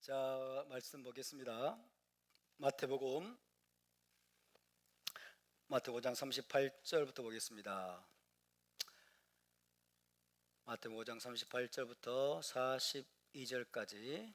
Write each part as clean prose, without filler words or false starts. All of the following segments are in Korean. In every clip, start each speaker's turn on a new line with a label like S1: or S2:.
S1: 자, 말씀 보겠습니다. 마태복음 마태복음 5장 38절부터 보겠습니다. 마태복음 5장 38절부터 42절까지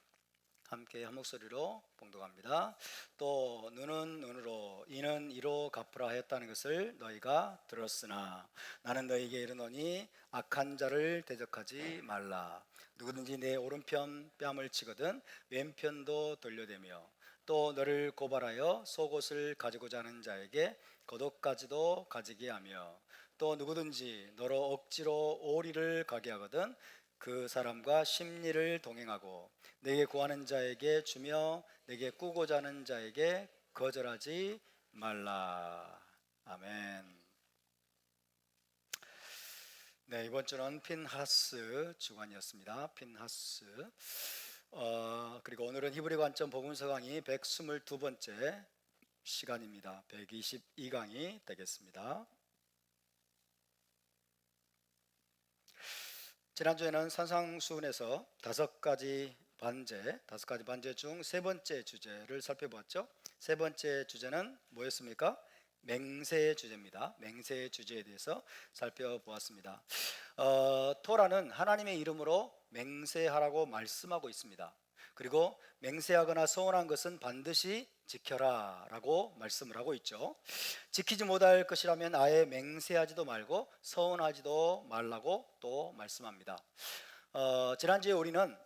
S1: 함께 한 목소리로 봉독합니다. 또 눈은 눈으로 이는 이로 갚으라 하였다는 것을 너희가 들었으나 나는 너희에게 이르노니 악한 자를 대적하지 말라. 누구든지 내 오른편 뺨을 치거든 왼편도 돌려대며 또 너를 고발하여 속옷을 가지고자 하는 자에게 겉옷까지도 가지게 하며 또 누구든지 너로 억지로 오리를 가게 하거든 그 사람과 심리를 동행하고 내게 구하는 자에게 주며 내게 꾸고자 하는 자에게 거절하지 말라. 아멘. 네, 이번 주는 핀하스 주간이었습니다. 핀하스. 그리고 오늘은 히브리 관점 복음서 강의 122번째 시간입니다. 122강이 되겠습니다. 지난주에는 산상수훈에서 다섯 가지 반제 중 세 번째 주제를 살펴보았죠. 세 번째 주제는 뭐였습니까? 맹세의 주제입니다. 맹세의 주제에 대해서 살펴보았습니다. 토라는 하나님의 이름으로 맹세하라고 말씀하고 있습니다. 그리고 맹세하거나 서원한 것은 반드시 지켜라 라고 말씀을 하고 있죠. 지키지 못할 것이라면 아예 맹세하지도 말고 서원하지도 말라고 또 말씀합니다. 지난주에 우리는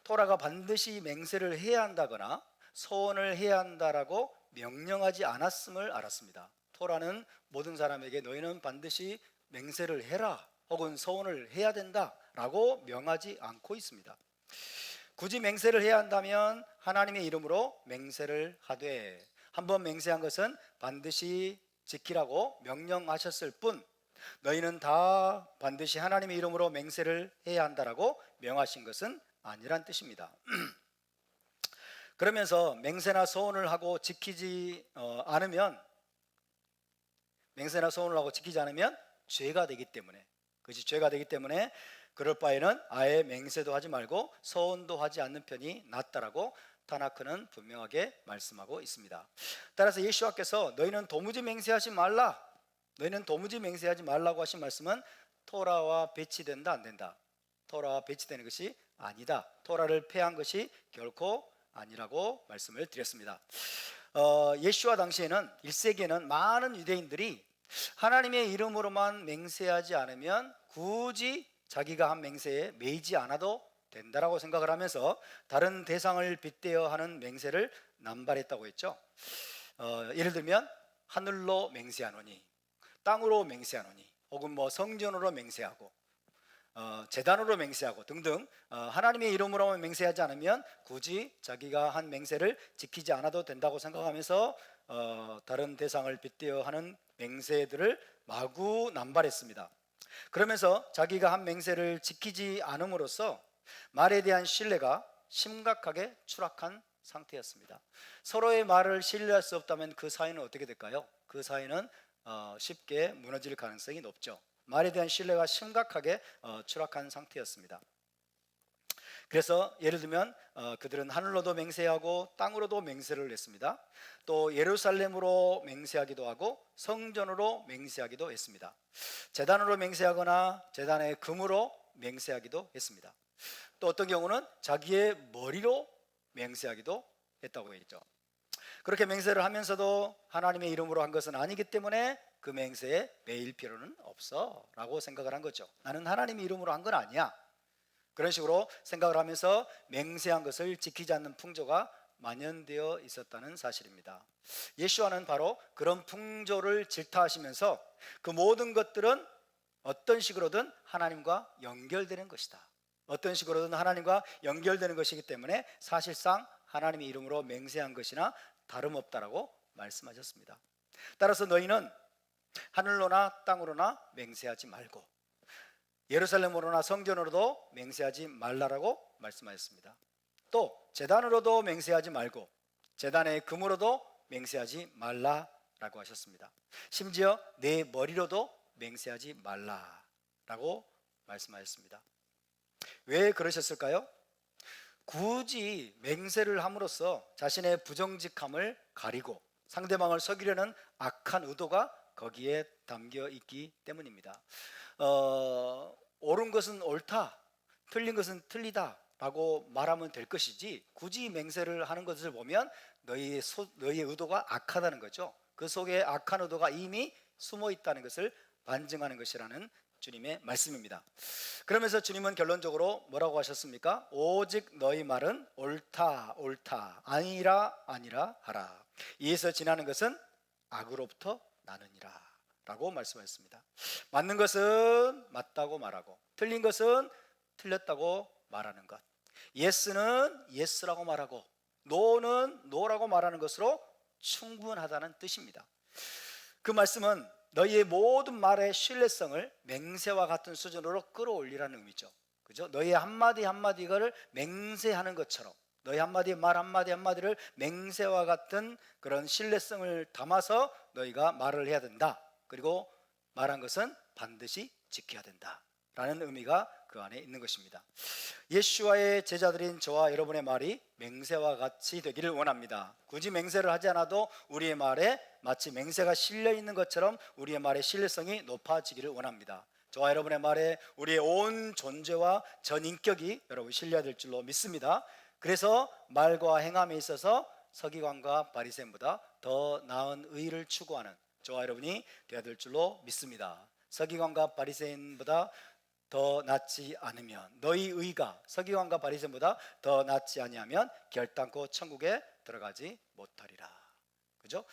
S1: 토라가 반드시 맹세를 해야 한다거나 서원을 해야 한다라고 명령하지 않았음을 알았습니다. 토라는 모든 사람에게 너희는 반드시 맹세를 해라 혹은 서원을 해야 된다라고 명하지 않고 있습니다. 굳이 맹세를 해야 한다면 하나님의 이름으로 맹세를 하되 한번 맹세한 것은 반드시 지키라고 명령하셨을 뿐 너희는 다 반드시 하나님의 이름으로 맹세를 해야 한다라고 명하신 것은 아니란 뜻입니다. 그러면서 맹세나 서원을 하고 지키지 않으면 죄가 되기 때문에 그것이 죄가 되기 때문에 그럴 바에는 아예 맹세도 하지 말고 서원도 하지 않는 편이 낫다라고 타나크는 분명하게 말씀하고 있습니다. 따라서 예수와께서 너희는 도무지 맹세하지 말라고 하신 말씀은 토라와 배치된다 안 된다? 토라와 배치되는 것이 아니다. 토라를 폐한 것이 결코 아니라고 말씀을 드렸습니다. 예수와 당시에는 1세기에는 많은 유대인들이 하나님의 이름으로만 맹세하지 않으면 굳이 자기가 한 맹세에 매이지 않아도 된다라고 생각을 하면서 다른 대상을 빗대어 하는 맹세를 남발했다고 했죠. 예를 들면 하늘로 맹세하노니, 땅으로 맹세하노니, 혹은 성전으로 맹세하고 제단으로 맹세하고 등등 하나님의 이름으로만 맹세하지 않으면 굳이 자기가 한 맹세를 지키지 않아도 된다고 생각하면서 다른 대상을 빗대어 하는 맹세들을 마구 남발했습니다. 그러면서 자기가 한 맹세를 지키지 않음으로써 말에 대한 신뢰가 심각하게 추락한 상태였습니다. 서로의 말을 신뢰할 수 없다면 그 사이는 어떻게 될까요? 그 사이는 쉽게 무너질 가능성이 높죠. 말에 대한 신뢰가 심각하게 추락한 상태였습니다. 그래서 예를 들면 그들은 하늘로도 맹세하고 땅으로도 맹세를 했습니다. 또 예루살렘으로 맹세하기도 하고 성전으로 맹세하기도 했습니다. 제단으로 맹세하거나 제단의 금으로 맹세하기도 했습니다. 또 어떤 경우는 자기의 머리로 맹세하기도 했다고 했죠. 그렇게 맹세를 하면서도 하나님의 이름으로 한 것은 아니기 때문에 그 맹세에 매일 필요는 없어 라고 생각을 한 거죠. 나는 하나님의 이름으로 한 건 아니야. 그런 식으로 생각을 하면서 맹세한 것을 지키지 않는 풍조가 만연되어 있었다는 사실입니다. 예수와는 바로 그런 풍조를 질타하시면서 그 모든 것들은 어떤 식으로든 하나님과 연결되는 것이다. 어떤 식으로든 하나님과 연결되는 것이기 때문에 사실상 하나님의 이름으로 맹세한 것이나 다름없다라고 말씀하셨습니다. 따라서 너희는 하늘로나 땅으로나 맹세하지 말고 예루살렘으로나 성전으로도 맹세하지 말라라고 말씀하셨습니다. 또 제단으로도 맹세하지 말고 제단의 금으로도 맹세하지 말라라고 하셨습니다. 심지어 내 머리로도 맹세하지 말라라고 말씀하셨습니다. 왜 그러셨을까요? 굳이 맹세를 함으로써 자신의 부정직함을 가리고 상대방을 속이려는 악한 의도가 거기에 담겨 있기 때문입니다. 옳은 것은 옳다, 틀린 것은 틀리다 라고 말하면 될 것이지, 굳이 맹세를 하는 것을 보면 너희의 의도가 악하다는 거죠. 그 속에 악한 의도가 이미 숨어 있다는 것을 반증하는 것이라는 주님의 말씀입니다. 그러면서 주님은 결론적으로 뭐라고 하셨습니까? 오직 너희 말은 옳다 옳다, 아니라 아니라 하라. 이에서 지나는 것은 악으로부터 나느니라 라고 말씀하셨습니다. 맞는 것은 맞다고 말하고 틀린 것은 틀렸다고 말하는 것, 예스는 예스라고 말하고 노는 노라고 말하는 것으로 충분하다는 뜻입니다. 그 말씀은 너희의 모든 말의 신뢰성을 맹세와 같은 수준으로 끌어올리라는 의미죠. 그죠? 너희의 한마디 한마디를 맹세하는 것처럼, 너희 한마디 말 한마디 한마디를 맹세와 같은 그런 신뢰성을 담아서 너희가 말을 해야 된다. 그리고 말한 것은 반드시 지켜야 된다 라는 의미가 그 안에 있는 것입니다. 예수와의 제자들인 저와 여러분의 말이 맹세와 같이 되기를 원합니다. 굳이 맹세를 하지 않아도 우리의 말에 마치 맹세가 실려 있는 것처럼 우리의 말의 신뢰성이 높아지기를 원합니다. 저와 여러분의 말에 우리의 온 존재와 전 인격이 여러분 실려야 될 줄로 믿습니다. 그래서 말과 행함에 있어서 서기관과 바리새인보다 더 나은 의를 추구하는 저와 여러분이 되어야 될 줄로 믿습니다. 서기관과 바리새인보다 더 낫지 않으면, 너희 의가 서기관과 바리새인보다 더 낫지 아니하면 결단코 천국에 들어가지 못하리라. 그죠?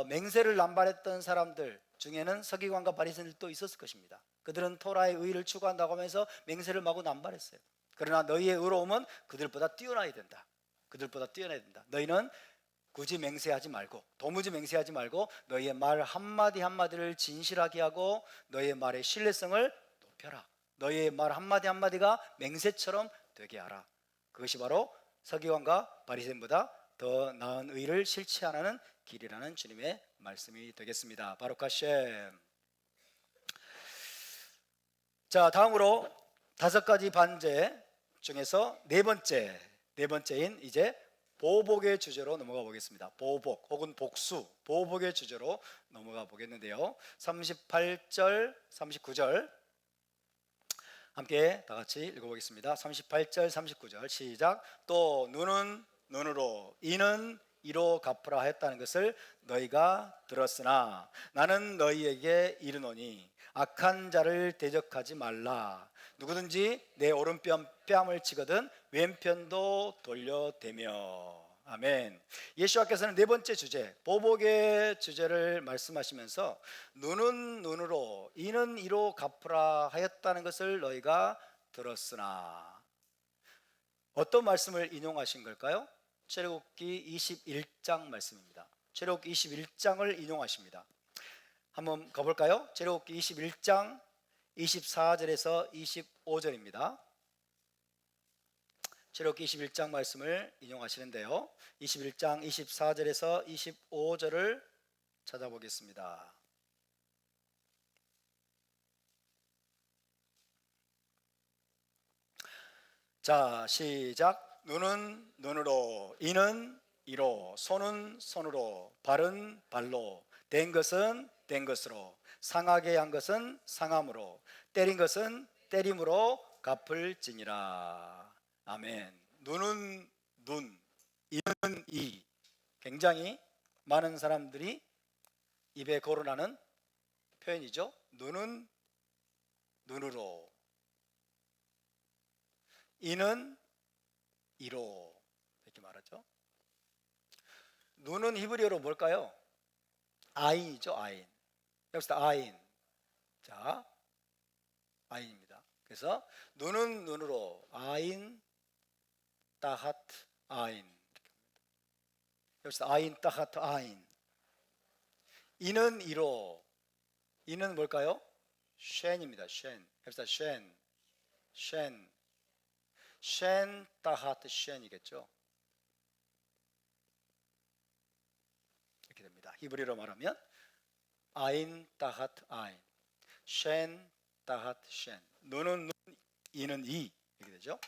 S1: 맹세를 남발했던 사람들 중에는 서기관과 바리새인들도 있었을 것입니다. 그들은 토라의 의를 추구한다고 하면서 맹세를 마구 남발했어요. 그러나 너희의 의로움은 그들보다 뛰어나야 된다. 그들보다 뛰어나야 된다. 너희는 굳이 맹세하지 말고, 도무지 맹세하지 말고 너희의 말 한마디 한마디를 진실하게 하고 너희의 말의 신뢰성을 높여라. 너희의 말 한마디 한마디가 맹세처럼 되게 하라. 그것이 바로 서기관과 바리새인보다 더 나은 의를 실천하는 길이라는 주님의 말씀이 되겠습니다. 바루카 셴. 자, 다음으로 5가지 반제 중에서 네 번째인 이제 보복의 주제로 넘어가 보겠습니다. 보복 혹은 복수, 보복의 주제로 넘어가 보겠는데요. 38절, 39절 함께 다 같이 읽어보겠습니다. 38절, 39절 시작. 또 눈은 눈으로, 이는 이로 갚으라 하였다는 것을 너희가 들었으나 나는 너희에게 이르노니 악한 자를 대적하지 말라. 누구든지 내 오른뺨을 치거든 왼편도 돌려대며. 아멘. 예수와께서는 네 번째 주제, 보복의 주제를 말씀하시면서 눈은 눈으로, 이는 이로 갚으라 하였다는 것을 너희가 들었으나, 어떤 말씀을 인용하신 걸까요? 출애굽기 21장 말씀입니다. 출애굽기 21장을 인용하십니다. 한번 가볼까요? 출애굽기 21장 24절에서 25절입니다. 출애굽기 21장 말씀을 인용하시는데요, 21장 24절에서 25절을 찾아보겠습니다. 자, 시작. 눈은 눈으로, 이는 이로, 손은 손으로, 발은 발로, 된 것은 된 것으로, 상하게 한 것은 상함으로, 때린 것은 때림으로 갚을지니라. 아멘. 눈은 눈, 이는 이. 굉장히 많은 사람들이 입에 거론하는 표현이죠. 눈은 눈으로, 이는 이로, 이렇게 말하죠. 눈은 히브리어로 뭘까요? 아인이죠. 아인. 여기서 아인. 자, 아인입니다. 그래서 눈은 눈으로, 아인 따하트 아인. 여기서 아인 따하트 아인. 이는 이로, 이는 뭘까요? 쉔입니다. 쉔. 여기서 쉔. 쉔. 쉔 따하트 쉔이겠죠. 이렇게 됩니다. 히브리어로 말하면 아인 따하트 아인, 쉔 따하트 쉔. 눈은 눈, 이는 이, 이렇게 되죠.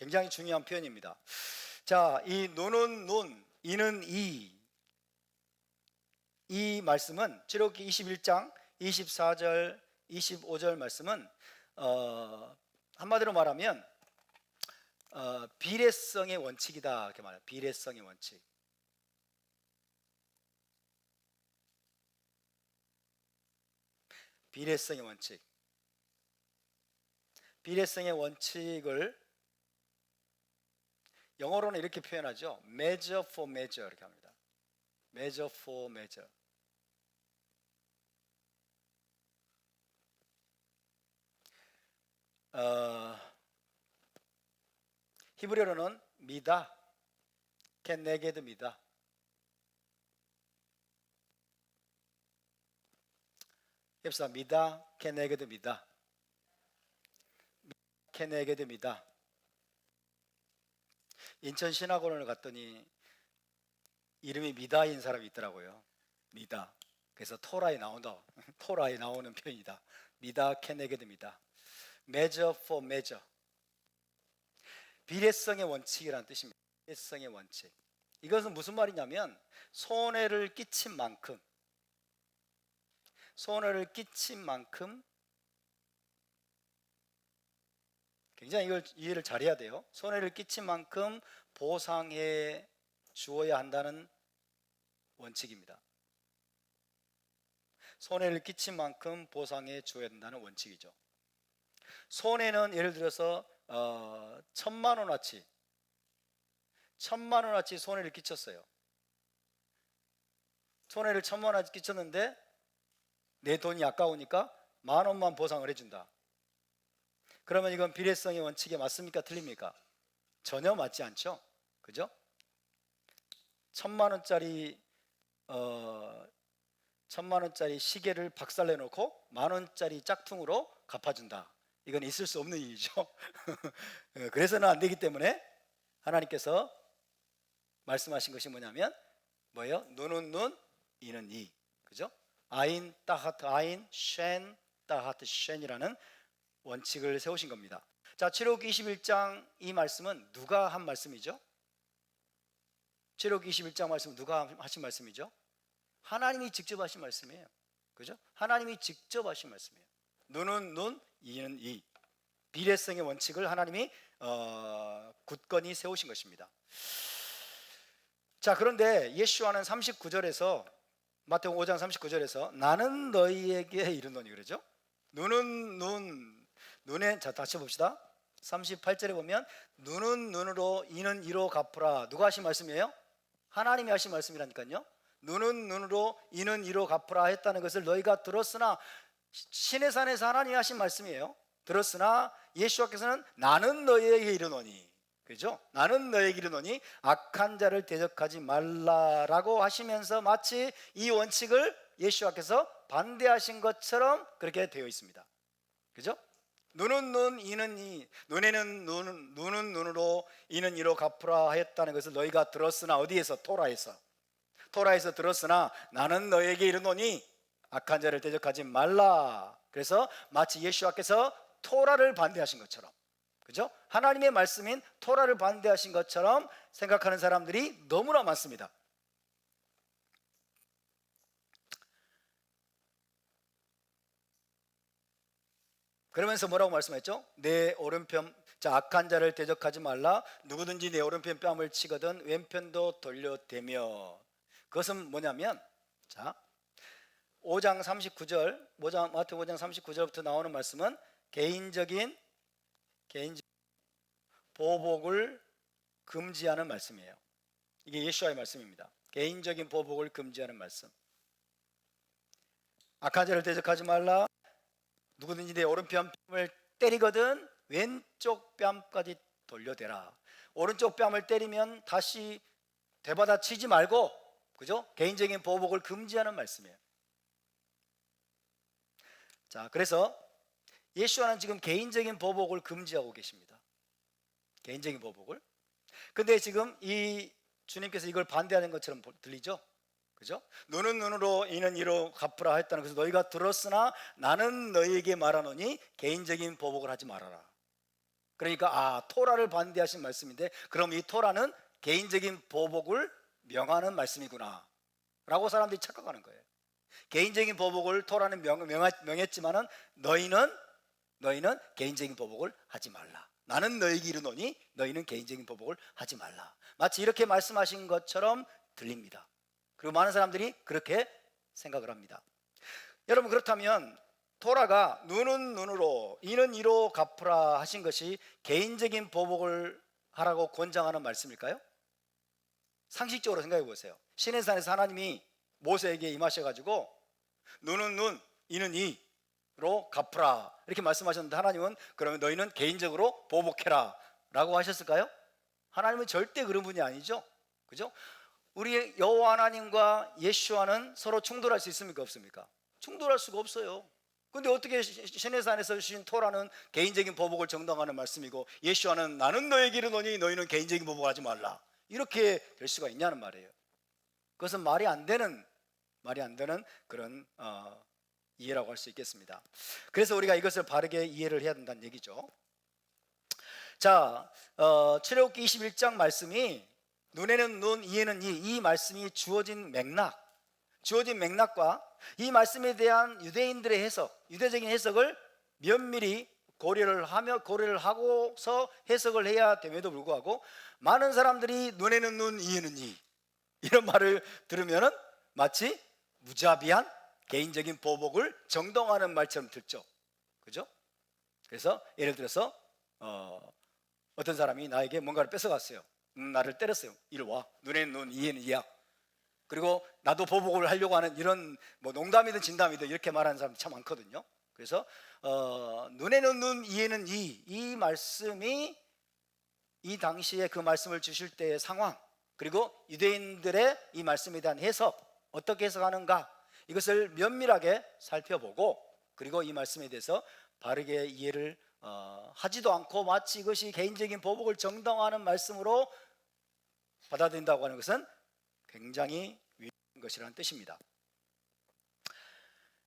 S1: 굉장히 중요한 표현입니다. 자, 이 눈은 눈, 이는 이 말씀은 출애굽기 21장 24절 25절 말씀은 한마디로 말하면 비례성의 원칙이다 이렇게 말해요. 비례성의 원칙. 비례성의 원칙. 비례성의 원칙을 영어로는 이렇게 표현하죠. measure for measure 이렇게 합니다. measure for measure. 히브리어로는 미다, 켄네게드 미다. heb사 미다, 켄네게드 미다. 켄네게드 미다. 인천 신학원을 갔더니 이름이 미다인 사람이 있더라고요. 미다. 그래서 토라에 나온다. 토라에 나오는 표현이다. 미다, 켄네게드 미다. measure for measure. 비례성의 원칙이라는 뜻입니다. 비례성의 원칙. 이것은 무슨 말이냐면 손해를 끼친 만큼 굉장히 이걸 이해를 잘해야 돼요. 손해를 끼친 만큼 보상해 주어야 한다는 원칙입니다. 손해를 끼친 만큼 보상해 주어야 한다는 원칙이죠. 손해는 예를 들어서 1,000만 원어치 손해를 끼쳤어요. 손해를 1,000만 원어치 끼쳤는데 내 돈이 아까우니까 10,000원만 보상을 해준다. 그러면 이건 비례성의 원칙에 맞습니까? 틀립니까? 전혀 맞지 않죠. 그죠? 1,000만 원짜리 시계를 박살내 놓고 10,000원짜리 짝퉁으로 갚아준다. 이건 있을 수 없는 일이죠. 그래서는 안 되기 때문에 하나님께서 말씀하신 것이 뭐냐면 뭐예요? 눈은 눈, 이는 이. 그죠? 아인 따하트 아인, 쉔 따하트 쉔이라는 원칙을 세우신 겁니다. 자, 출애굽기 21장 이 말씀은 누가 한 말씀이죠? 출애굽기 21장 말씀은 누가 하신 말씀이죠? 하나님이 직접 하신 말씀이에요. 그죠? 하나님이 직접 하신 말씀이에요. 눈은 눈, 이는 이. 비례성의 원칙을 하나님이 굳건히 세우신 것입니다. 자, 그런데 예수와는 39절에서 마태복음 5장 39절에서 나는 너희에게 이르노니 그러죠? 눈은 눈, 눈에 자 다시 봅시다. 38절에 보면 눈은 눈으로 이는 이로 갚으라. 누가 하신 말씀이에요? 하나님이 하신 말씀이라니까요. 눈은 눈으로 이는 이로 갚으라 했다는 것을 너희가 들었으나 신의 산에서 하나님이 하신 말씀이에요. 들었으나 예수께서는 나는 너희에게 이르노니, 그죠? 나는 너희에게 이르노니 악한 자를 대적하지 말라라고 하시면서 마치 이 원칙을 예수께서 반대하신 것처럼 그렇게 되어 있습니다. 그죠? 눈은 눈, 이는 이. 눈은 눈으로, 이는 이로 갚으라 했다는 것을 너희가 들었으나 어디에서? 토라에서 들었으나 나는 너희에게 이르노니 악한 자를 대적하지 말라. 그래서 마치 예수께서 토라를 반대하신 것처럼, 그죠? 하나님의 말씀인 토라를 반대하신 것처럼 생각하는 사람들이 너무나 많습니다. 그러면서 뭐라고 말씀했죠? 내 오른편, 자, 악한 자를 대적하지 말라. 누구든지 내 오른편 뺨을 치거든 왼편도 돌려대며. 그것은 뭐냐면, 자, 5장 39절, 마태복음 5장 39절부터 나오는 말씀은 개인적인 보복을 금지하는 말씀이에요. 이게 예수와의 말씀입니다. 개인적인 보복을 금지하는 말씀. 악한 자를 대적하지 말라. 누구든지 내 오른편 뺨을 때리거든 왼쪽 뺨까지 돌려대라. 오른쪽 뺨을 때리면 다시 되받아 치지 말고, 그죠? 개인적인 보복을 금지하는 말씀이에요. 자, 그래서 예수와는 지금 개인적인 보복을 금지하고 계십니다. 개인적인 보복을. 근데 지금 이 주님께서 이걸 반대하는 것처럼 들리죠? 그죠? 눈은 눈으로 이는 이로 갚으라 했다는 것을 너희가 들었으나 나는 너희에게 말하노니 개인적인 보복을 하지 말아라. 그러니까 토라를 반대하신 말씀인데 그럼 이 토라는 개인적인 보복을 명하는 말씀이구나 라고 사람들이 착각하는 거예요. 개인적인 보복을 토라는 명했지만은 너희는 개인적인 보복을 하지 말라. 나는 너희에게 이르노니 너희는 개인적인 보복을 하지 말라. 마치 이렇게 말씀하신 것처럼 들립니다. 그리고 많은 사람들이 그렇게 생각을 합니다. 여러분, 그렇다면 토라가 눈은 눈으로 이는 이로 갚으라 하신 것이 개인적인 보복을 하라고 권장하는 말씀일까요? 상식적으로 생각해 보세요. 시내 산에서 하나님이 모세에게 임하셔가지고 눈은 눈, 이는 이로 갚으라 이렇게 말씀하셨는데 하나님은 그러면 너희는 개인적으로 보복해라 라고 하셨을까요? 하나님은 절대 그런 분이 아니죠. 그죠? 우리 여호와 하나님과 예수와는 서로 충돌할 수 있습니까? 없습니까? 충돌할 수가 없어요. 근데 어떻게 시내산에서 주신 토라는 개인적인 보복을 정당하는 말씀이고 예수와는 나는 너에게 이르노니 너희는 개인적인 보복하지 말라 이렇게 될 수가 있냐는 말이에요. 그것은 말이 안 되는 그런 이해라고 할 수 있겠습니다. 그래서 우리가 이것을 바르게 이해를 해야 된다는 얘기죠. 자, 출애굽기 21장 말씀이 눈에는 눈, 이에는 이 말씀이 주어진 맥락과 이 말씀에 대한 유대인들의 해석, 유대적인 해석을 면밀히 고려를 하고서 해석을 해야 됨에도 불구하고 많은 사람들이 눈에는 눈, 이에는 이런 말을 들으면은 마치 무자비한 개인적인 보복을 정당화하는 말처럼 듣죠. 그죠? 그래서 예를 들어서 어떤 사람이 나에게 뭔가를 뺏어갔어요. 나를 때렸어요. 이리 와. 눈에는 눈, 이에는 이야. 그리고 나도 보복을 하려고 하는 이런 농담이든 진담이든 이렇게 말하는 사람 참 많거든요. 그래서 눈에는 눈, 이에는 이 말씀이 이 당시에 그 말씀을 주실 때의 상황, 그리고 유대인들의 이 말씀에 대한 해석, 어떻게 해석하는가, 이것을 면밀하게 살펴보고 그리고 이 말씀에 대해서 바르게 이해를 하지도 않고 마치 이것이 개인적인 보복을 정당화하는 말씀으로 받아들인다고 하는 것은 굉장히 위험한 것이라는 뜻입니다.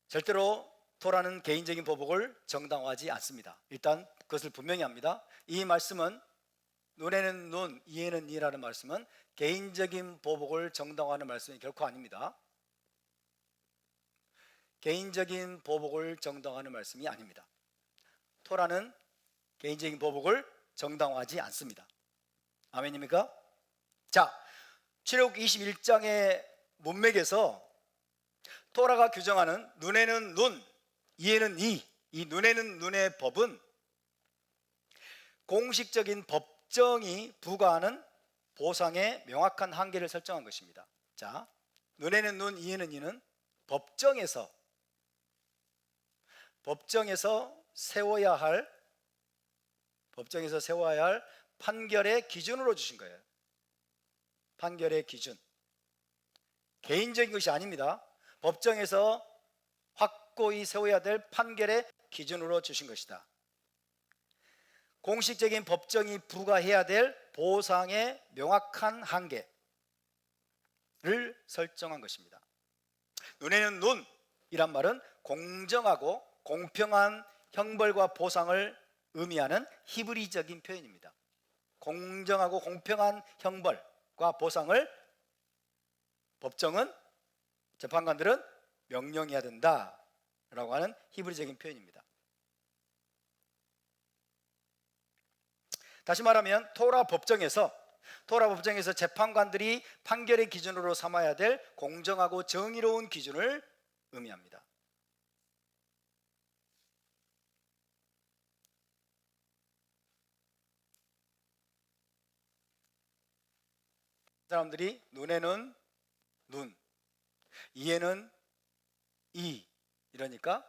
S1: 절대로 토라는 개인적인 보복을 정당화하지 않습니다. 일단 그것을 분명히 합니다. 이 말씀은 눈에는 눈, 이에는 이라는 말씀은 개인적인 보복을 정당화하는 말씀이 결코 아닙니다. 개인적인 보복을 정당화하는 말씀이 아닙니다. 토라는 개인적인 보복을 정당화하지 않습니다. 아멘입니까? 자, 출애굽기 21장의 문맥에서 토라가 규정하는 눈에는 눈, 이에는 이 눈에는 눈의 법은 공식적인 법정이 부과하는 보상의 명확한 한계를 설정한 것입니다. 자, 눈에는 눈, 이에는 이는 법정에서 세워야 할 판결의 기준으로 주신 거예요. 판결의 기준. 개인적인 것이 아닙니다. 법정에서 확고히 세워야 될 판결의 기준으로 주신 것이다. 공식적인 법정이 부과해야 될 보상의 명확한 한계를 설정한 것입니다. 눈에는 눈이란 말은 공정하고 공평한 형벌과 보상을 의미하는 히브리적인 표현입니다. 공정하고 공평한 형벌과 보상을 법정은, 재판관들은 명령해야 된다라고 하는 히브리적인 표현입니다. 다시 말하면 토라 법정에서 재판관들이 판결의 기준으로 삼아야 될 공정하고 정의로운 기준을 의미합니다. 사람들이 눈에는 눈, 이에는 이 이러니까,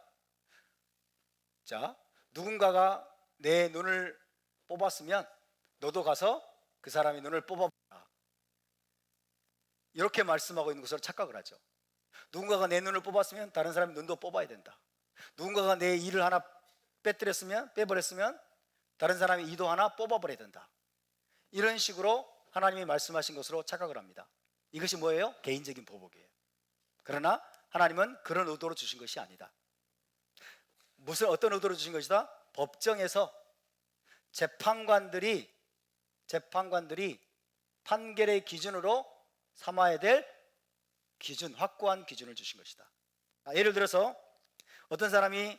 S1: 자, 누군가가 내 눈을 뽑았으면 너도 가서 그 사람의 눈을 뽑아보라, 이렇게 말씀하고 있는 것으로 착각을 하죠. 누군가가 내 눈을 뽑았으면 다른 사람의 눈도 뽑아야 된다. 누군가가 내 이를 하나 빼버렸으면 다른 사람의 이도 하나 뽑아버려야 된다. 이런 식으로 하나님이 말씀하신 것으로 착각을 합니다. 이것이 뭐예요? 개인적인 보복이에요. 그러나 하나님은 그런 의도로 주신 것이 아니다. 어떤 의도로 주신 것이다? 법정에서 재판관들이 판결의 기준으로 삼아야 될 기준, 확고한 기준을 주신 것이다. 예를 들어서 어떤 사람이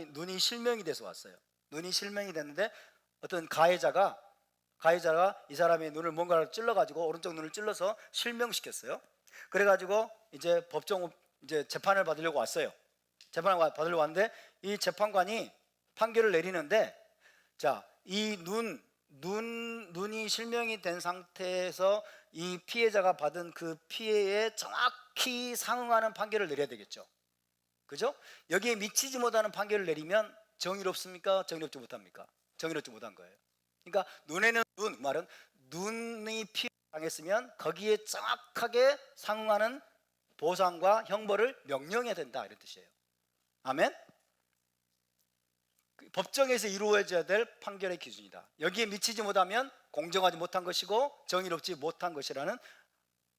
S1: 눈이 실명이 돼서 왔어요. 눈이 실명이 됐는데 어떤 가해자가 이 사람의 눈을 뭔가를 찔러가지고 오른쪽 눈을 찔러서 실명시켰어요. 그래가지고 이제 이제 재판을 받으려고 왔어요. 재판을 받으려고 왔는데 이 재판관이 판결을 내리는데, 자, 이 눈이 실명이 된 상태에서 이 피해자가 받은 그 피해에 정확히 상응하는 판결을 내려야 되겠죠. 그죠? 여기에 미치지 못하는 판결을 내리면 정의롭습니까? 정의롭지 못합니까? 정의롭지 못한 거예요. 그러니까 눈에는 말은 눈이 피해를 당했으면 거기에 정확하게 상응하는 보상과 형벌을 명령해야 된다, 이런 뜻이에요. 아멘? 법정에서 이루어져야 될 판결의 기준이다. 여기에 미치지 못하면 공정하지 못한 것이고 정의롭지 못한 것이라는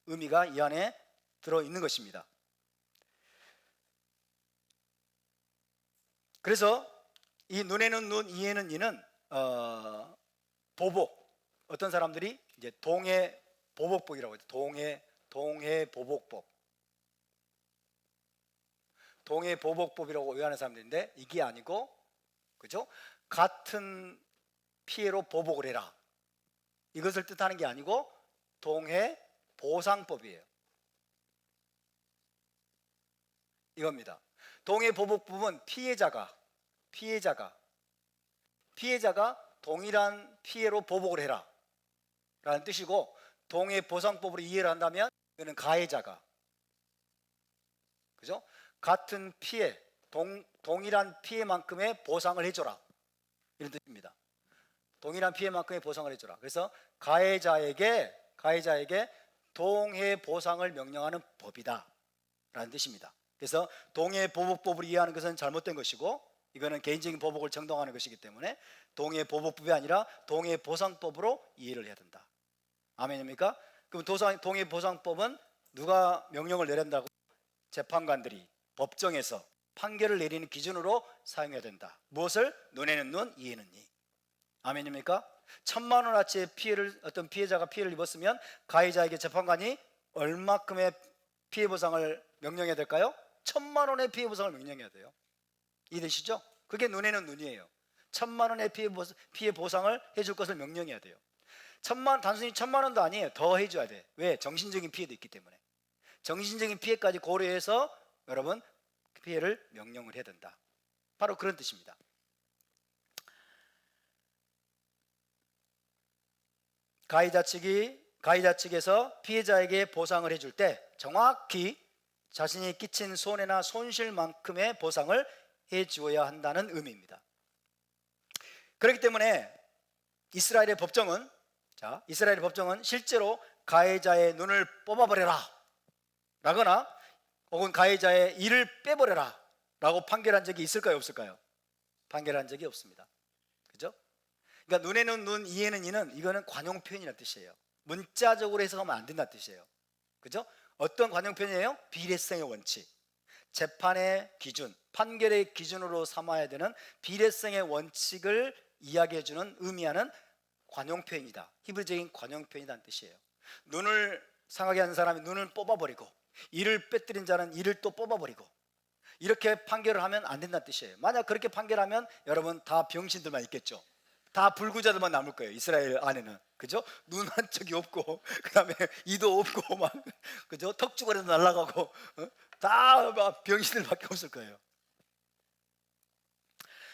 S1: 의미가 이 안에 들어있는 것입니다. 그래서 이 눈에는 눈, 이에는 이는 보복, 어떤 사람들이 이제 동해 보복법이라고 해요. 동해 보복법. 동해 보복법이라고 오해하는 사람들인데 이게 아니고, 그죠? 같은 피해로 보복을 해라, 이것을 뜻하는 게 아니고 동해 보상법이에요. 이겁니다. 동해 보복법은 피해자가 동일한 피해로 보복을 해라 라는 뜻이고, 동해 보상법으로 이해를 한다면 이거는 가해자가, 그죠? 같은 피해, 동일한 피해만큼의 보상을 해줘라, 이런 뜻입니다. 동일한 피해만큼의 보상을 해줘라. 그래서 가해자에게 동해 보상을 명령하는 법이다 라는 뜻입니다. 그래서 동해 보복법을 이해하는 것은 잘못된 것이고, 이거는 개인적인 보복을 정당화하는 것이기 때문에 동해 보복법이 아니라 동해 보상법으로 이해를 해야 된다. 아멘입니까? 그럼 동해 보상법은 누가 명령을 내린다고? 재판관들이 법정에서 판결을 내리는 기준으로 사용해야 된다. 무엇을? 눈에는 눈, 이에는 이. 아멘입니까? 1,000만 원어치의 어떤 피해자가 피해를 입었으면 가해자에게 재판관이 얼마큼의 피해 보상을 명령해야 될까요? 1,000만 원의 피해 보상을 명령해야 돼요. 이해되시죠? 그게 눈에는 눈이에요. 1,000만 원의 피해 보상을 해줄 것을 명령해야 돼요. 단순히 1,000만 원도 아니에요. 더 해줘야 돼. 왜? 정신적인 피해도 있기 때문에. 정신적인 피해까지 고려해서 여러분 피해를 명령을 해야 된다. 바로 그런 뜻입니다. 가해자 측에서 피해자에게 보상을 해줄 때 정확히 자신이 끼친 손해나 손실만큼의 보상을 해주어야 한다는 의미입니다. 그렇기 때문에 이스라엘의 법정은 실제로 가해자의 눈을 뽑아버려라 라거나 혹은 가해자의 이를 빼버려라 라고 판결한 적이 있을까요, 없을까요? 판결한 적이 없습니다. 그죠? 그러니까 눈에는 눈, 이에는 이는, 이거는 관용 표현이라는 뜻이에요. 문자적으로 해석하면 안 된다는 뜻이에요. 그죠? 어떤 관용 표현이에요? 비례성의 원칙, 재판의 기준, 판결의 기준으로 삼아야 되는 비례성의 원칙을 이야기해주는, 의미하는 관용 표현이다. 히브리적인 관용 표현이라는 뜻이에요. 눈을 상하게 하는 사람이 눈을 뽑아버리고, 이를 빼뜨린 자는 이를 또 뽑아버리고, 이렇게 판결을 하면 안 된다는 뜻이에요. 만약 그렇게 판결하면 여러분 다 병신들만 있겠죠. 다 불구자들만 남을 거예요, 이스라엘 안에는. 그죠? 눈 한쪽이 없고, 그 다음에 이도 없고, 막, 그죠? 턱주거리도 날아가고, 다 병신들밖에 없을 거예요.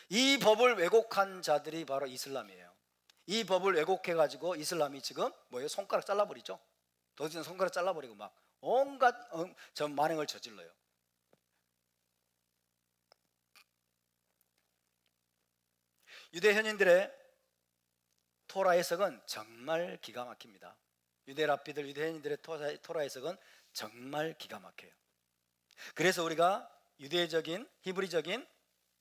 S1: 이 법을 왜곡한 자들이 바로 이슬람이에요. 이 법을 왜곡해가지고 이슬람이 지금 뭐예요? 손가락 잘라버리죠. 도저히 손가락 잘라버리고 막 온갖 전 만행을 저질러요. 유대 현인들의 토라 해석은 정말 기가 막힙니다. 유대 랍비들, 유대 현인들의 토라 해석은 정말 기가 막혀요. 그래서 우리가 유대적인, 히브리적인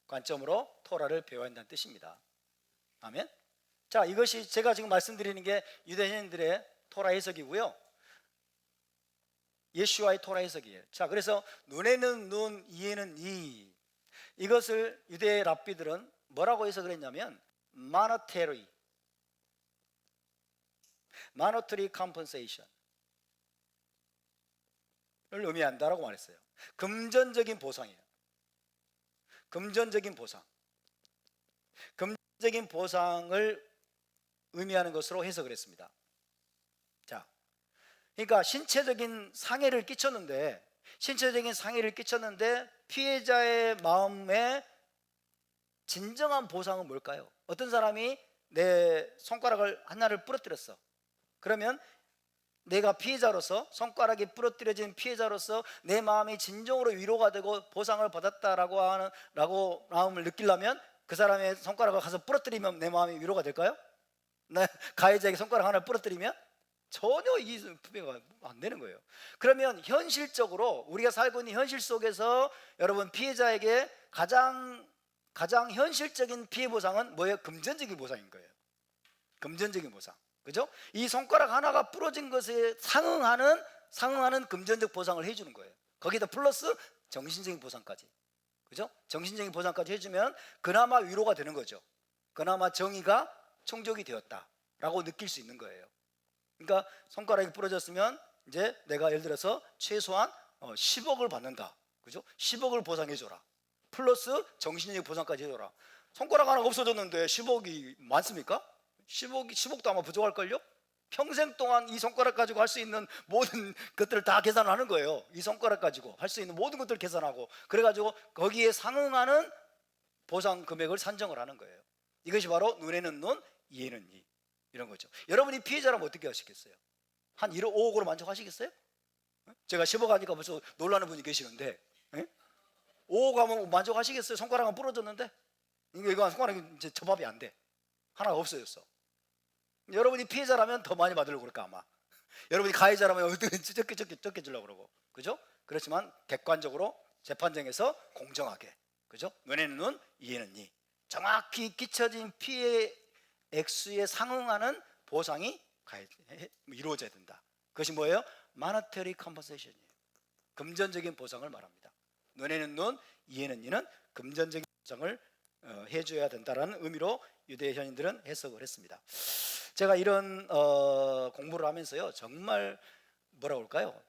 S1: 관점으로 토라를 배워야 한다는 뜻입니다. 아멘. 자, 이것이 제가 지금 말씀드리는 게 유대 현인들의 토라 해석이고요, 예수와의 토라 해석이에요. 자, 그래서 눈에는 눈, 이에는 이, 이것을 유대 랍비들은 뭐라고 해석을 했냐면 monetary compensation을 의미한다라고 말했어요. 금전적인 보상이에요. 금전적인 보상. 금전적인 보상을 의미하는 것으로 해석을 했습니다. 자, 그러니까 신체적인 상해를 끼쳤는데 피해자의 마음에 진정한 보상은 뭘까요? 어떤 사람이 내 손가락을 하나를 부러뜨렸어. 그러면 내가 피해자로서, 손가락이 부러뜨려진 피해자로서 내 마음이 진정으로 위로가 되고 보상을 받았다라고 하는 마음을 느끼려면 그 사람의 손가락을 가서 부러뜨리면 내 마음이 위로가 될까요? 나 가해자에게 손가락 하나를 부러뜨리면 전혀 이 부배가 안 되는 거예요. 그러면 현실적으로 우리가 살고 있는 현실 속에서 여러분 피해자에게 가장 현실적인 피해 보상은 뭐예요? 금전적인 보상인 거예요. 금전적인 보상. 그죠? 이 손가락 하나가 부러진 것에 상응하는 금전적 보상을 해주는 거예요. 거기다 플러스 정신적인 보상까지. 그죠? 정신적인 보상까지 해주면 그나마 위로가 되는 거죠. 그나마 정의가 충족이 되었다라고 느낄 수 있는 거예요. 그러니까 손가락이 부러졌으면 이제 내가 예를 들어서 최소한 10억을 받는다. 그죠? 10억을 보상해줘라. 플러스 정신적 보상까지 해줘라. 손가락 하나가 없어졌는데 10억이 많습니까? 10억도 아마 부족할걸요? 평생 동안 이 손가락 가지고 할 수 있는 모든 것들을 다 계산을 하는 거예요. 이 손가락 가지고 할 수 있는 모든 것들을 계산하고 그래가지고 거기에 상응하는 보상 금액을 산정을 하는 거예요. 이것이 바로 눈에는 눈, 이에는 이, 이런 거죠. 여러분이 피해자라면 어떻게 하시겠어요? 한 1억, 5억으로 만족하시겠어요? 제가 10억 하니까 벌써 놀라는 분이 계시는데 5억 하면 만족하시겠어요? 손가락은 부러졌는데 이거 손가락이 이제 접합이 안 돼. 하나가 없어졌어. 여러분이 피해자라면 더 많이 받으려고 그럴까 아마. 여러분이 가해자라면 어떻게 적게 주려고 그러고. 그죠? 그렇지만 객관적으로 재판정에서 공정하게. 그죠? 눈에는 눈, 이에는 이. 정확히 끼쳐진 피해 액수에 상응하는 보상이 이루어져야 된다. 그것이 뭐예요? monetary compensation이에요. 금전적인 보상을 말합니다. 눈에는 눈, 이에는 이는 금전적인 보상을 해줘야 된다라는 의미로 유대 현인들은 해석을 했습니다. 제가 이런 공부를 하면서요 정말 뭐라고 할까요?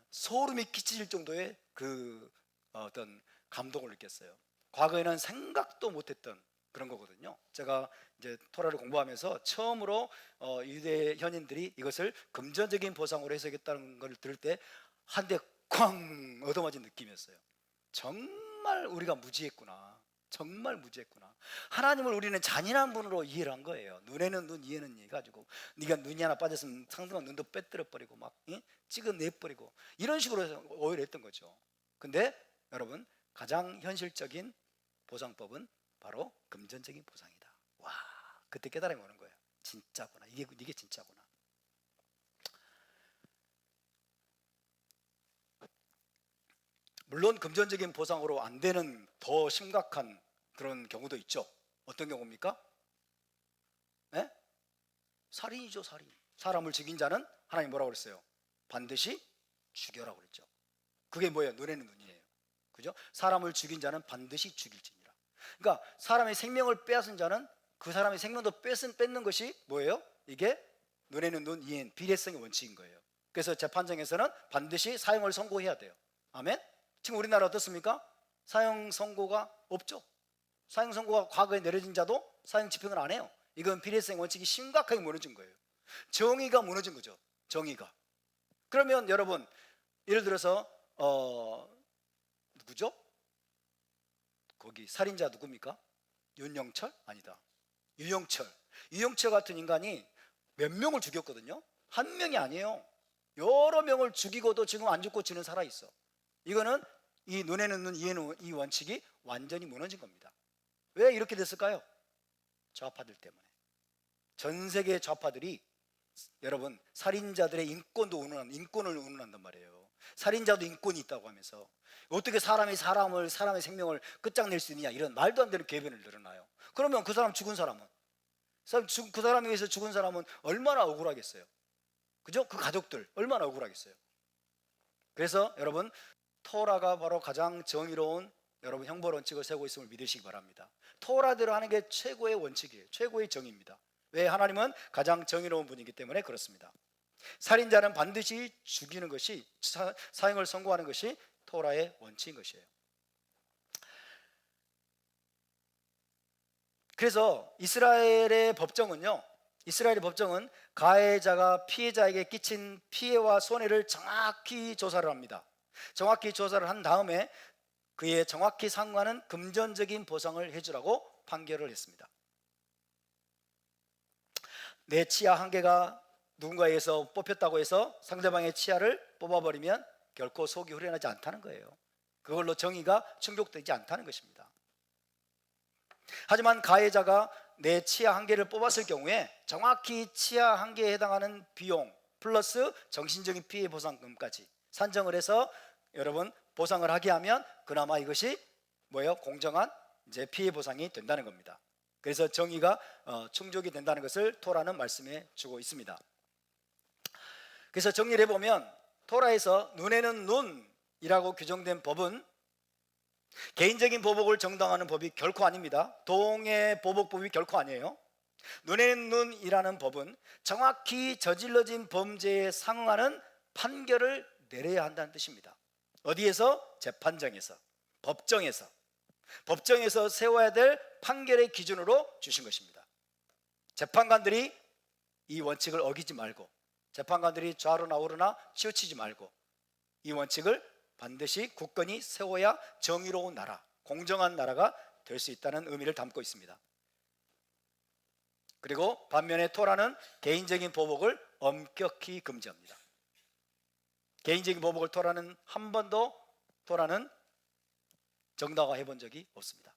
S1: 소름이 끼칠 정도의 그 어떤 감동을 느꼈어요. 과거에는 생각도 못했던 그런 거거든요. 제가 이제 토라를 공부하면서 처음으로 유대 현인들이 이것을 금전적인 보상으로 해석했다는 걸 들을 때 한 대 쾅 얻어맞은 느낌이었어요. 정말 우리가 무지했구나. 정말 무지했구나. 하나님을 우리는 잔인한 분으로 이해를 한 거예요. 눈에는 눈, 이에는 이 가지고 네가 눈이 하나 빠졌으면 상대방 눈도 빼뜨려 버리고 막 찍어내 버리고 이런 식으로 해서 오해를 했던 거죠. 근데 여러분 가장 현실적인 보상법은 바로 금전적인 보상이다. 와, 그때 깨달음이 오는 거예요. 진짜구나. 이게 진짜구나. 물론 금전적인 보상으로 안 되는 더 심각한 그런 경우도 있죠. 어떤 경우입니까? 네? 살인이죠, 살인. 사람을 죽인 자는 하나님 뭐라고 그랬어요? 반드시 죽여라고 그랬죠. 그게 뭐예요? 눈에는 눈이에요. 그죠? 사람을 죽인 자는 반드시 죽일지니라. 그러니까 사람의 생명을 빼앗은 자는 그 사람의 생명도 뺏는 것이 뭐예요? 이게 눈에는 눈, 이에는 비례성의 원칙인 거예요. 그래서 재판정에서는 반드시 사형을 선고해야 돼요. 아멘? 지금 우리나라 어떻습니까? 사형 선고가 없죠. 사형 선고가 과거에 내려진 자도 사형 집행을 안 해요. 이건 비례성 원칙이 심각하게 무너진 거예요. 정의가 무너진 거죠. 정의가. 그러면 여러분 예를 들어서 누구죠? 거기 살인자 누굽니까? 윤영철? 아니다. 유영철 같은 인간이 몇 명을 죽였거든요. 한 명이 아니에요. 여러 명을 죽이고도 지금 안 죽고 지는 살아있어. 이거는 이 눈에는 눈, 이에는 이 원칙이 완전히 무너진 겁니다. 왜 이렇게 됐을까요? 좌파들 때문에. 전 세계 좌파들이 여러분 살인자들의 인권을 운운한단 말이에요. 살인자도 인권이 있다고 하면서 어떻게 사람의 생명을 끝장낼 수 있느냐 이런 말도 안 되는 궤변을 늘어나요. 그러면 그 사람 죽은 사람은 그 사람에 의해서 죽은 사람은 얼마나 억울하겠어요. 그죠? 그 가족들 얼마나 억울하겠어요. 그래서 여러분 토라가 바로 가장 정의로운 여러분 형벌 원칙을 세우고 있음을 믿으시기 바랍니다. 토라대로 하는 게 최고의 원칙이에요. 최고의 정의입니다. 왜? 하나님은 가장 정의로운 분이기 때문에 그렇습니다. 살인자는 반드시 죽이는 것이, 사형을 선고하는 것이 토라의 원칙인 것이에요. 그래서 이스라엘의 법정은 가해자가 피해자에게 끼친 피해와 손해를 정확히 조사를 합니다. 정확히 조사를 한 다음에 그에 정확히 상응하는 금전적인 보상을 해주라고 판결을 했습니다. 내 치아 한 개가 누군가에게서 뽑혔다고 해서 상대방의 치아를 뽑아버리면 결코 속이 후련하지 않다는 거예요. 그걸로 정의가 충족되지 않다는 것입니다. 하지만 가해자가 내 치아 한 개를 뽑았을 경우에 정확히 치아 한 개에 해당하는 비용 플러스 정신적인 피해 보상금까지 산정을 해서 여러분 보상을 하게 하면 그나마 이것이 뭐예요? 공정한 이제 피해 보상이 된다는 겁니다. 그래서 정의가 충족이 된다는 것을 토라는 말씀해 주고 있습니다. 그래서 정리를 해보면 토라에서 눈에는 눈이라고 규정된 법은 개인적인 보복을 정당화하는 법이 결코 아닙니다. 동의 보복법이 결코 아니에요. 눈에는 눈이라는 법은 정확히 저질러진 범죄에 상응하는 판결을 내려야 한다는 뜻입니다. 어디에서? 재판정에서, 법정에서 세워야 될 판결의 기준으로 주신 것입니다. 재판관들이 이 원칙을 어기지 말고, 재판관들이 좌로나 우로나 치우치지 말고 이 원칙을 반드시 굳건히 세워야 정의로운 나라, 공정한 나라가 될 수 있다는 의미를 담고 있습니다. 그리고 반면에 토라는 개인적인 보복을 엄격히 금지합니다. 개인적인 보복을 토라는 한 번도 정당화해 본 적이 없습니다.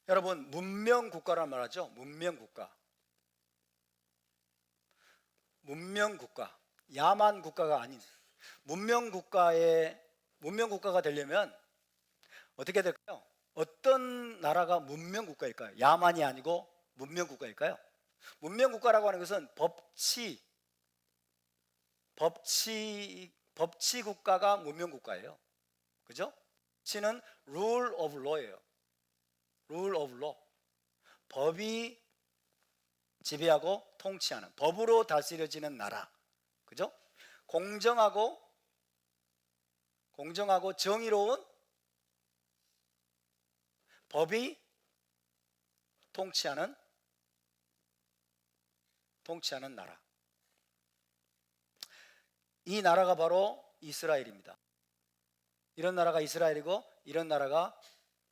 S1: 여러분, 문명국가란 말하죠. 문명국가, 야만 국가가 아닌 문명국가가 되려면 어떻게 될까요? 어떤 나라가 문명국가일까요? 야만이 아니고 문명국가일까요? 문명국가라고 하는 것은 법치 국가가 문명국가예요. 그죠? 법치는 rule of law예요. rule of law. 법이 지배하고 통치하는, 법으로 다스려지는 나라. 그죠? 공정하고 정의로운 법이 통치하는 나라. 이 나라가 바로 이스라엘입니다. 이런 나라가 이스라엘이고 이런 나라가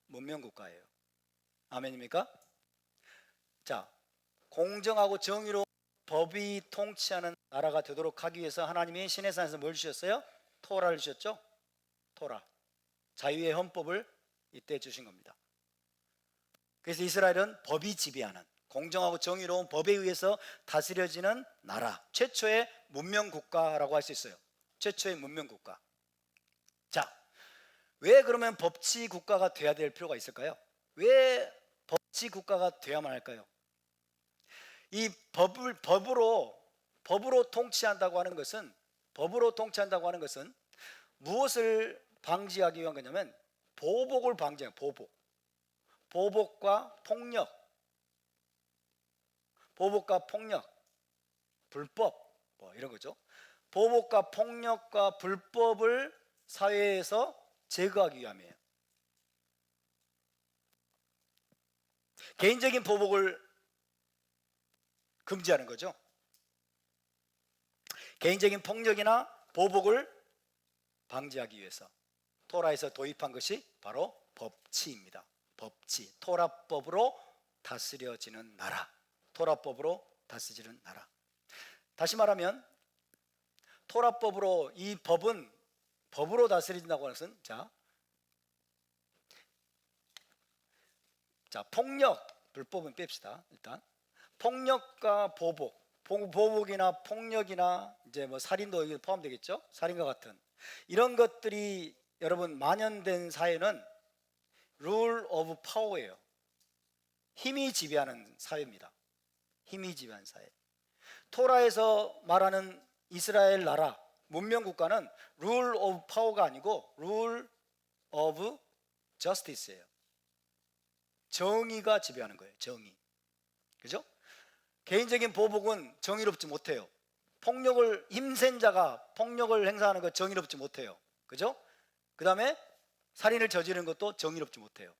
S1: 문명국가예요. 아멘입니까? 자, 공정하고 정의로운 법이 통치하는 나라가 되도록 하기 위해서 하나님이 시내산에서 뭘 주셨어요? 토라를 주셨죠? 토라, 자유의 헌법을 이때 주신 겁니다. 그래서 이스라엘은 법이 지배하는, 공정하고 정의로운 법에 의해서 다스려지는 나라, 최초의 문명국가라고 할 수 있어요. 최초의 문명국가. 자, 왜 그러면 법치국가가 돼야 될 필요가 있을까요? 왜 법치국가가 돼야만 할까요? 이 법으로 통치한다고 하는 것은 무엇을 방지하기 위한 거냐면 보복을 방지해요. 보복과 폭력, 불법 이런 거죠. 보복과 폭력과 불법을 사회에서 제거하기 위함이에요. 개인적인 보복을 금지하는 거죠. 개인적인 폭력이나 보복을 방지하기 위해서 토라에서 도입한 것이 바로 법치입니다. 법치, 토라법으로 다스려지는 나라, 다시 말하면 토라법으로, 이 법으로 다스려진다고 하는 것은 자, 폭력, 불법은 뺍시다. 일단 폭력과 보복이나 폭력이나 이제 뭐 살인도 여기 포함되겠죠. 살인과 같은 이런 것들이 여러분 만연된 사회는 룰 오브 파워예요. 힘이 지배하는 사회입니다. 힘이 지배하는 사회. 토라에서 말하는 이스라엘 나라 문명 국가는 룰 오브 파워가 아니고 룰 오브 저스티스예요. 정의가 지배하는 거예요. 정의. 그죠? 개인적인 보복은 정의롭지 못해요. 폭력을 힘센 자가 폭력을 행사하는 거 정의롭지 못해요. 그죠? 그 다음에 살인을 저지르는 것도 정의롭지 못해요.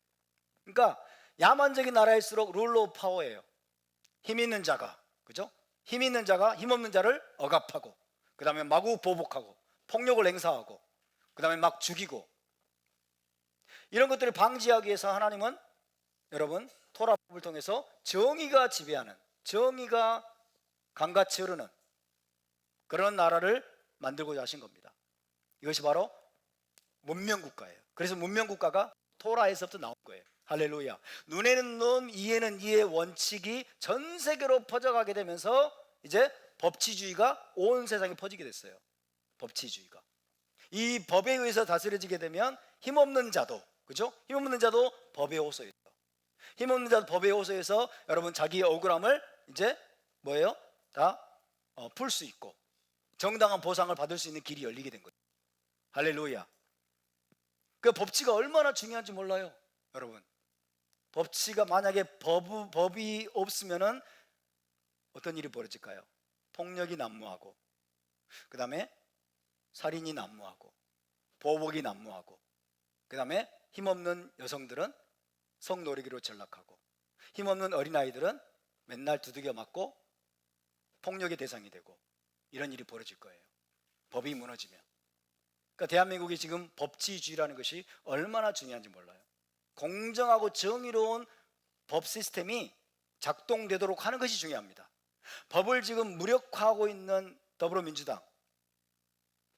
S1: 그러니까 야만적인 나라일수록 룰 오브 파워예요. 힘 있는 자가, 그죠? 힘 있는 자가 힘 없는 자를 억압하고, 그 다음에 마구 보복하고 폭력을 행사하고, 그 다음에 막 죽이고, 이런 것들을 방지하기 위해서 하나님은 여러분 토라법을 통해서 정의가 지배하는, 정의가 강같이 흐르는 그런 나라를 만들고자 하신 겁니다. 이것이 바로 문명국가예요. 그래서 문명국가가 토라에서부터 나온 거예요. 할렐루야. 눈에는 눈, 이에는 이의 원칙이 전 세계로 퍼져가게 되면서 이제 법치주의가 온 세상에 퍼지게 됐어요. 법치주의가. 이 법에 의해서 다스려지게 되면 힘없는 자도, 그죠? 힘없는 자도 법에 호소해요. 힘없는 자도 법에 호소해서 여러분 자기의 억울함을 이제 뭐예요? 다 풀 수 있고 정당한 보상을 받을 수 있는 길이 열리게 된 거예요. 할렐루야. 그 법치가 얼마나 중요한지 몰라요, 여러분. 법치가 만약에 법이 없으면은 어떤 일이 벌어질까요? 폭력이 난무하고, 그 다음에 살인이 난무하고, 보복이 난무하고, 그 다음에 힘없는 여성들은 성노리기로 전락하고, 힘없는 어린아이들은 맨날 두들겨 맞고 폭력의 대상이 되고, 이런 일이 벌어질 거예요. 법이 무너지면. 그러니까 대한민국이 지금 법치주의라는 것이 얼마나 중요한지 몰라요. 공정하고 정의로운 법 시스템이 작동되도록 하는 것이 중요합니다. 법을 지금 무력화하고 있는 더불어민주당,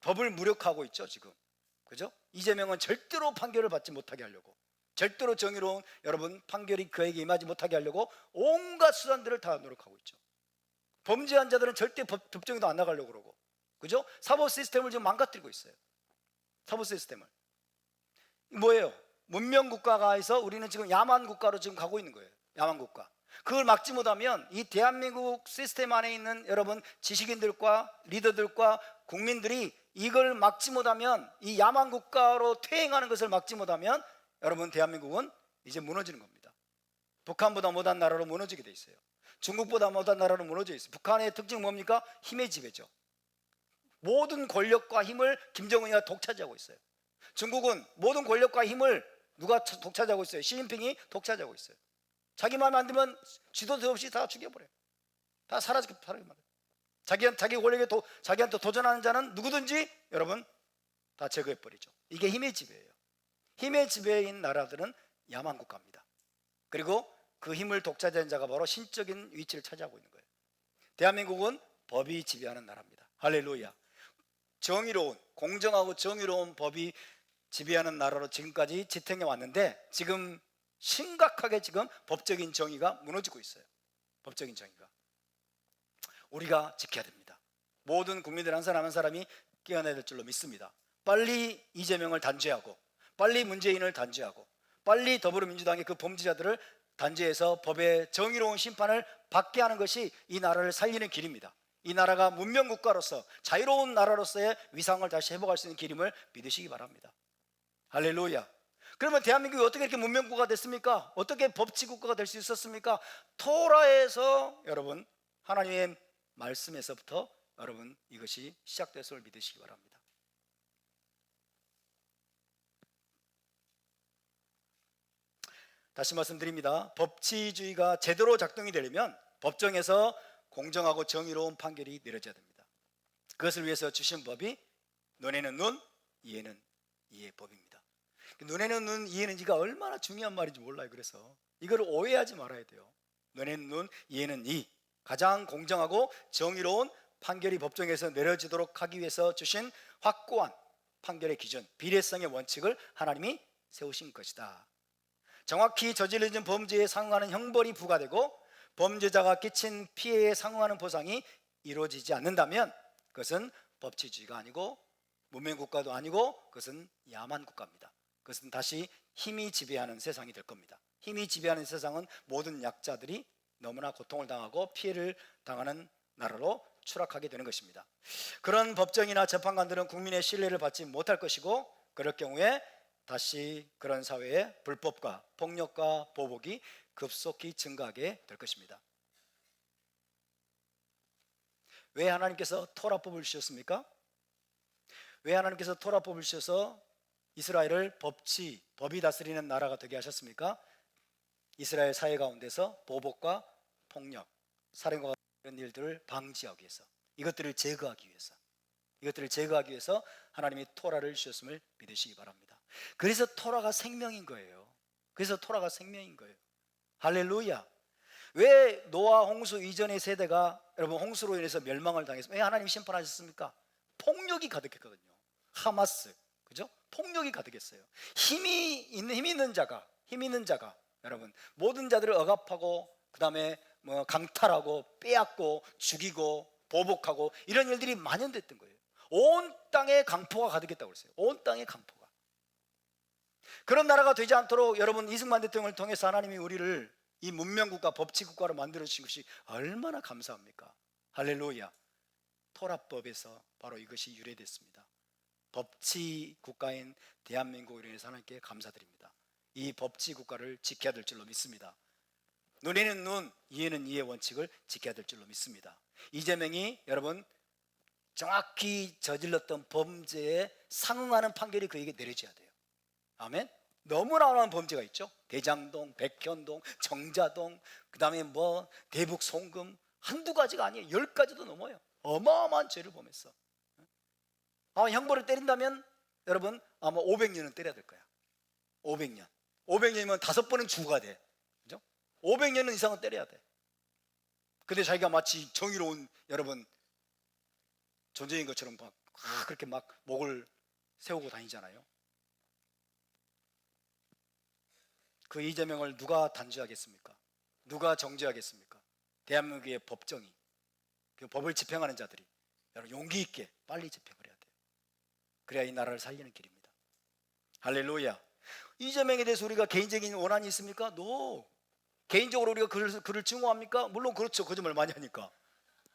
S1: 법을 무력화하고 있죠 지금. 그죠? 이재명은 절대로 판결을 받지 못하게 하려고, 절대로 정의로운 여러분 판결이 그에게 임하지 못하게 하려고 온갖 수단들을 다 노력하고 있죠. 범죄한 자들은 절대 법정에도 안 나가려고 그러고, 그죠? 사법 시스템을 지금 망가뜨리고 있어요. 사법 시스템을. 뭐예요? 문명 국가가에서 우리는 지금 야만 국가로 지금 가고 있는 거예요. 야만 국가. 그걸 막지 못하면 이 대한민국 시스템 안에 있는 여러분 지식인들과 리더들과 국민들이 이걸 막지 못하면, 이 야만 국가로 퇴행하는 것을 막지 못하면 여러분 대한민국은 이제 무너지는 겁니다. 북한보다 못한 나라로 무너지게 돼 있어요. 중국보다 못한 나라로 무너져 있어요. 북한의 특징은 뭡니까? 힘의 지배죠. 모든 권력과 힘을 김정은이가 독차지하고 있어요. 중국은 모든 권력과 힘을 누가 독차지하고 있어요? 시진핑이 독차지하고 있어요. 자기 마음에 안 들면 지도도 없이 다 죽여버려요. 다 사라지게 말해요. 자기 권력에 자기한테 도전하는 자는 누구든지 여러분 다 제거해버리죠. 이게 힘의 지배예요. 힘의 지배인 나라들은 야만 국가입니다. 그리고 그 힘을 독차지한 자가 바로 신적인 위치를 차지하고 있는 거예요. 대한민국은 법이 지배하는 나라입니다. 할렐루야. 정의로운, 공정하고 정의로운 법이 지배하는 나라로 지금까지 지탱해 왔는데 지금 심각하게 지금 법적인 정의가 무너지고 있어요. 법적인 정의가. 우리가 지켜야 됩니다. 모든 국민들 한 사람 한 사람이 깨어나야 될 줄로 믿습니다. 빨리 이재명을 단죄하고, 빨리 문재인을 단죄하고, 빨리 더불어민주당의 그 범죄자들을 단죄해서 법의 정의로운 심판을 받게 하는 것이 이 나라를 살리는 길입니다. 이 나라가 문명국가로서 자유로운 나라로서의 위상을 다시 회복할 수 있는 길임을 믿으시기 바랍니다. 할렐루야. 그러면 대한민국이 어떻게 이렇게 문명국가가 됐습니까? 어떻게 법치국가가 될 수 있었습니까? 토라에서 여러분 하나님의 말씀에서부터 여러분 이것이 시작됐음을 믿으시기 바랍니다. 다시 말씀드립니다. 법치주의가 제대로 작동이 되려면 법정에서 공정하고 정의로운 판결이 내려져야 됩니다. 그것을 위해서 주신 법이 눈에는 눈, 이에는 이의 법입니다. 눈에는 눈, 이에는 이가 얼마나 중요한 말인지 몰라요. 그래서 이걸 오해하지 말아야 돼요. 눈에는 눈, 이에는 이, 가장 공정하고 정의로운 판결이 법정에서 내려지도록 하기 위해서 주신 확고한 판결의 기준, 비례성의 원칙을 하나님이 세우신 것이다. 정확히 저질러진 범죄에 상응하는 형벌이 부과되고 범죄자가 끼친 피해에 상응하는 보상이 이루어지지 않는다면 그것은 법치주의가 아니고 문명국가도 아니고 그것은 야만 국가입니다. 그것은 다시 힘이 지배하는 세상이 될 겁니다. 힘이 지배하는 세상은 모든 약자들이 너무나 고통을 당하고 피해를 당하는 나라로 추락하게 되는 것입니다. 그런 법정이나 재판관들은 국민의 신뢰를 받지 못할 것이고, 그럴 경우에 다시 그런 사회에 불법과 폭력과 보복이 급속히 증가하게 될 것입니다. 왜 하나님께서 토라법을 주셨습니까? 왜 하나님께서 토라법을 주셔서 이스라엘을 법이 다스리는 나라가 되게 하셨습니까? 이스라엘 사회 가운데서 보복과 폭력, 살인과 같은 이런 일들을 방지하기 위해서, 이것들을 제거하기 위해서 하나님이 토라를 주셨음을 믿으시기 바랍니다. 그래서 토라가 생명인 거예요. 할렐루야. 왜 노아 홍수 이전의 세대가 여러분 홍수로 인해서 멸망을 당했습니까? 왜 하나님 심판하셨습니까? 폭력이 가득했거든요. 하마스, 그죠? 폭력이 가득했어요. 힘 있는 자가 여러분 모든 자들을 억압하고, 그 다음에 강탈하고 빼앗고 죽이고 보복하고 이런 일들이 만연됐던 거예요. 온 땅에 강포가 가득했다고 그랬어요. 온 땅에 강포가. 그런 나라가 되지 않도록 여러분 이승만 대통령을 통해서 하나님이 우리를 이 문명국가 법치국가로 만들어 주신 것이 얼마나 감사합니까? 할렐루야. 토라법에서 바로 이것이 유래됐습니다. 법치국가인 대한민국을 위해서 하나님께 감사드립니다. 이 법치국가를 지켜야 될 줄로 믿습니다. 눈에는 눈, 이에는 이의 원칙을 지켜야 될 줄로 믿습니다. 이재명이 여러분 정확히 저질렀던 범죄에 상응하는 판결이 그에게 내려져야 돼요. 아멘. 너무나 많은 범죄가 있죠. 대장동, 백현동, 정자동, 그 다음에 대북 송금, 한두 가지가 아니에요. 10가지도 넘어요. 어마어마한 죄를 범했어. 아마 형벌을 때린다면 여러분 아마 500년은 때려야 될 거야. 500년이면 5번은 주가 돼. 그죠? 500년 이상은 때려야 돼. 근데 자기가 마치 정의로운 여러분 존재인 것처럼 그렇게 막 목을 세우고 다니잖아요. 그 이재명을 누가 단죄하겠습니까? 누가 정죄하겠습니까? 대한민국의 법정이, 그 법을 집행하는 자들이 여러분 용기 있게 빨리 집행을 해야 돼요. 그래야 이 나라를 살리는 길입니다. 할렐루야. 이재명에 대해서 우리가 개인적인 원한이 있습니까? No. 개인적으로 우리가 그를 증오합니까? 물론 그렇죠. 거짓말 많이 하니까,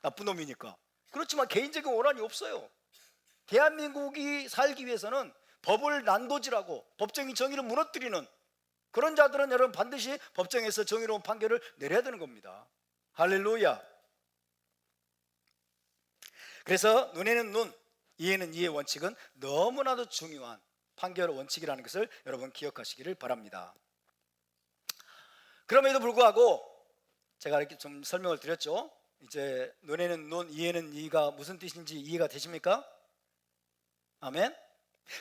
S1: 나쁜 놈이니까. 그렇지만 개인적인 원한이 없어요. 대한민국이 살기 위해서는 법을 난도질하고 법적인 정의를 무너뜨리는 그런 자들은 여러분 반드시 법정에서 정의로운 판결을 내려야 되는 겁니다. 할렐루야. 그래서 눈에는 눈, 이에는 이의 원칙은 너무나도 중요한 판결 원칙이라는 것을 여러분 기억하시기를 바랍니다. 그럼에도 불구하고 제가 이렇게 좀 설명을 드렸죠. 이제 눈에는 눈, 이에는 이가 무슨 뜻인지 이해가 되십니까? 아멘.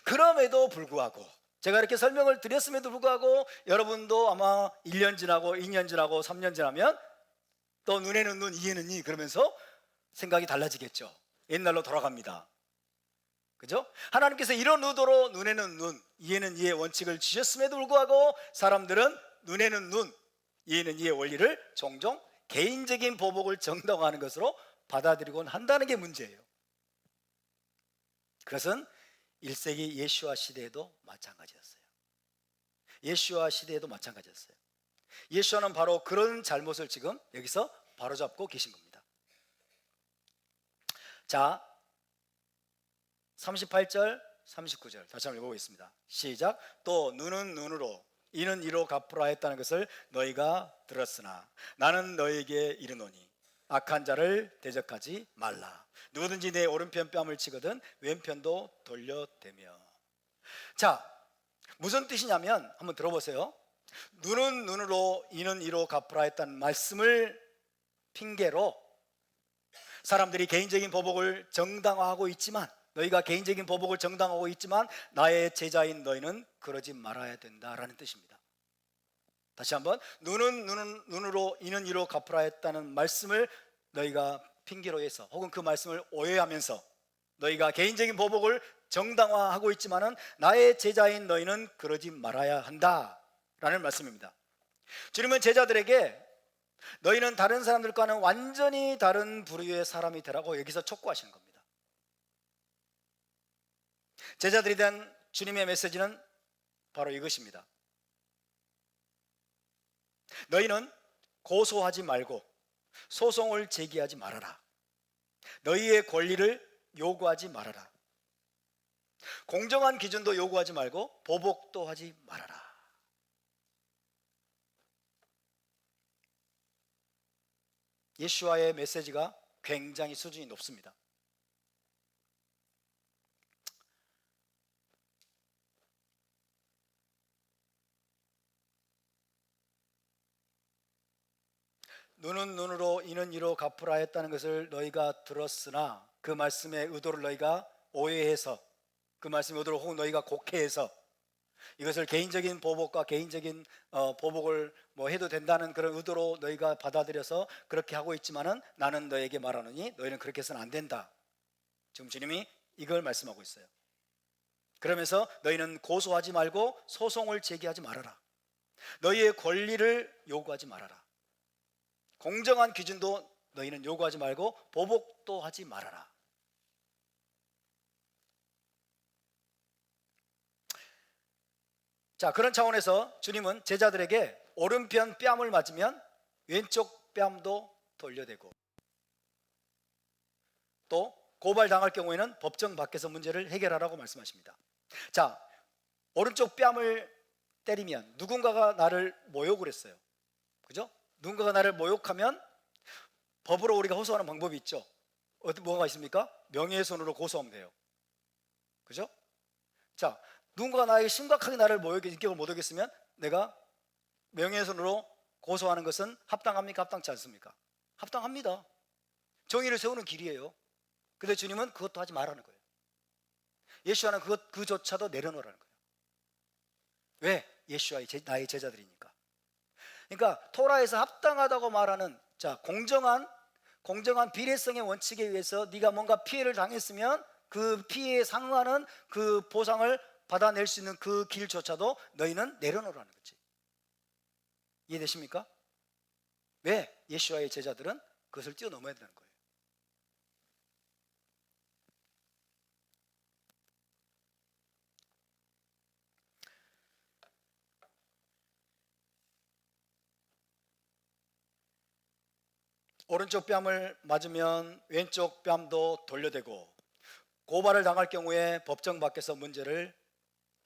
S1: 그럼에도 불구하고 제가 이렇게 설명을 드렸음에도 불구하고 여러분도 아마 1년 지나고 2년 지나고 3년 지나면 또 눈에는 눈, 이에는 이 그러면서 생각이 달라지겠죠. 옛날로 돌아갑니다. 그죠? 하나님께서 이런 의도로 눈에는 눈, 이에는 이의 원칙을 주셨음에도 불구하고 사람들은 눈에는 눈, 이에는 이의 원리를 종종 개인적인 보복을 정당화하는 것으로 받아들이곤 한다는 게 문제예요. 그것은 1세기 예수와 시대에도 마찬가지였어요. 예수와는 바로 그런 잘못을 지금 여기서 바로잡고 계신 겁니다. 자, 38절 39절 다시 한번 읽어보겠습니다. 시작. 또 눈은 눈으로 이는 이로 갚으라 했다는 것을 너희가 들었으나 나는 너희에게 이르노니 악한 자를 대적하지 말라. 누구든지 내 오른편 뺨을 치거든 왼편도 돌려대며. 자, 무슨 뜻이냐면 한번 들어보세요. 눈은 눈으로 이는 이로 갚으라 했다는 말씀을 핑계로 사람들이 개인적인 보복을 정당화하고 있지만, 너희가 개인적인 보복을 정당화하고 있지만 나의 제자인 너희는 그러지 말아야 된다라는 뜻입니다. 다시 한번, 눈은 눈으로 이는 이로 갚으라 했다는 말씀을 너희가 핑계로 해서 혹은 그 말씀을 오해하면서 너희가 개인적인 보복을 정당화하고 있지만은 나의 제자인 너희는 그러지 말아야 한다라는 말씀입니다. 주님은 제자들에게 너희는 다른 사람들과는 완전히 다른 부류의 사람이 되라고 여기서 촉구하시는 겁니다. 제자들에 대한 주님의 메시지는 바로 이것입니다. 너희는 고소하지 말고 소송을 제기하지 말아라. 너희의 권리를 요구하지 말아라. 공정한 기준도 요구하지 말고 보복도 하지 말아라. 예수와의 메시지가 굉장히 수준이 높습니다. 눈은 눈으로 이는 이로 갚으라 했다는 것을 너희가 들었으나 그 말씀의 의도를 너희가 오해해서, 그 말씀의 의도를 혹은 너희가 곡해해서 이것을 개인적인 보복과 개인적인 보복을 해도 된다는 그런 의도로 너희가 받아들여서 그렇게 하고 있지만은 나는 너에게 말하노니 너희는 그렇게 해서는 안 된다. 지금 주님이 이걸 말씀하고 있어요. 그러면서 너희는 고소하지 말고 소송을 제기하지 말아라. 너희의 권리를 요구하지 말아라. 공정한 기준도 너희는 요구하지 말고 보복도 하지 말아라. 자, 그런 차원에서 주님은 제자들에게 오른편 뺨을 맞으면 왼쪽 뺨도 돌려대고, 또 고발당할 경우에는 법정 밖에서 문제를 해결하라고 말씀하십니다. 자, 오른쪽 뺨을 때리면 누군가가 나를 모욕을 했어요. 그죠? 누군가가 나를 모욕하면 법으로 우리가 호소하는 방법이 있죠. 뭐가 있습니까? 명예훼손으로 고소하면 돼요. 그죠? 자, 누군가가 나에게 심각하게 나를 모욕해 인격을 못 오겠으면 내가 명예훼손으로 고소하는 것은 합당합니까? 합당치 않습니까? 합당합니다. 정의를 세우는 길이에요. 근데 주님은 그것도 하지 말라는 거예요. 예수와는 그조차도 내려놓으라는 거예요. 왜? 예수와 나의 제자들이니까. 그러니까 토라에서 합당하다고 말하는, 자, 공정한 비례성의 원칙에 의해서 네가 뭔가 피해를 당했으면 그 피해에 상응하는 그 보상을 받아낼 수 있는 그 길조차도 너희는 내려놓으라는 거지. 이해되십니까? 왜? 예수와의 제자들은 그것을 뛰어넘어야 되는 거예요. 오른쪽 뺨을 맞으면 왼쪽 뺨도 돌려대고 고발을 당할 경우에 법정 밖에서 문제를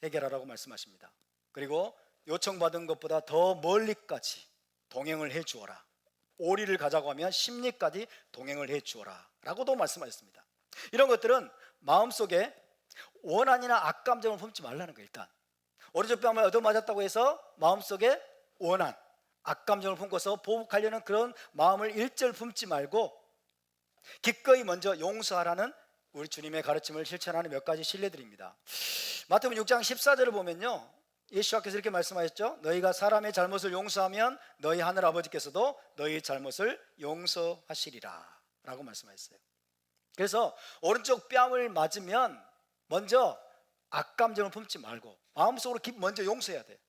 S1: 해결하라고 말씀하십니다. 그리고 요청받은 것보다 더 멀리까지 동행을 해 주어라. 오리를 가자고 하면 심리까지 동행을 해 주어라 라고도 말씀하셨습니다. 이런 것들은 마음속에 원한이나 악감정을 품지 말라는 거예요. 일단 오른쪽 뺨을 얻어맞았다고 해서 마음속에 원한, 악감정을 품고서 보복하려는 그런 마음을 일절 품지 말고 기꺼이 먼저 용서하라는 우리 주님의 가르침을 실천하는 몇 가지 신뢰드립니다. 마태복음 6장 14절을 보면요, 예수께서 이렇게 말씀하셨죠. 너희가 사람의 잘못을 용서하면 너희 하늘 아버지께서도 너희 잘못을 용서하시리라 라고 말씀하셨어요. 그래서 오른쪽 뺨을 맞으면 먼저 악감정을 품지 말고 마음속으로 먼저 용서해야 돼.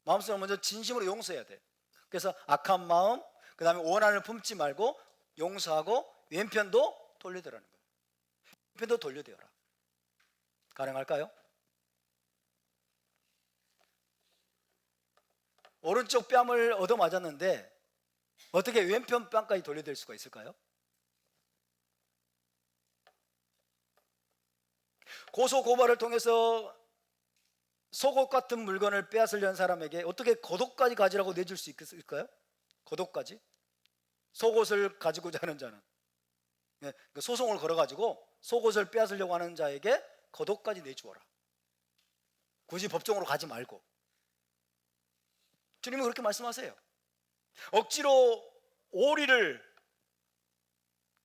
S1: 마음속으로 먼저 진심으로 용서해야 돼. 그래서 악한 마음, 그 다음에 원한을 품지 말고 용서하고 왼편도 돌려대라는 거예요. 왼편도 돌려대어라. 가능할까요? 오른쪽 뺨을 얻어맞았는데 어떻게 왼편 뺨까지 돌려댈 수가 있을까요? 고소 고발을 통해서 속옷 같은 물건을 빼앗으려는 사람에게 어떻게 고독까지 가지라고 내줄 수 있을까요? 고독까지? 속옷을 가지고자 하는 자는, 소송을 걸어가지고 속옷을 빼앗으려고 하는 자에게 고독까지 내주어라. 굳이 법정으로 가지 말고. 주님은 그렇게 말씀하세요. 억지로 오리를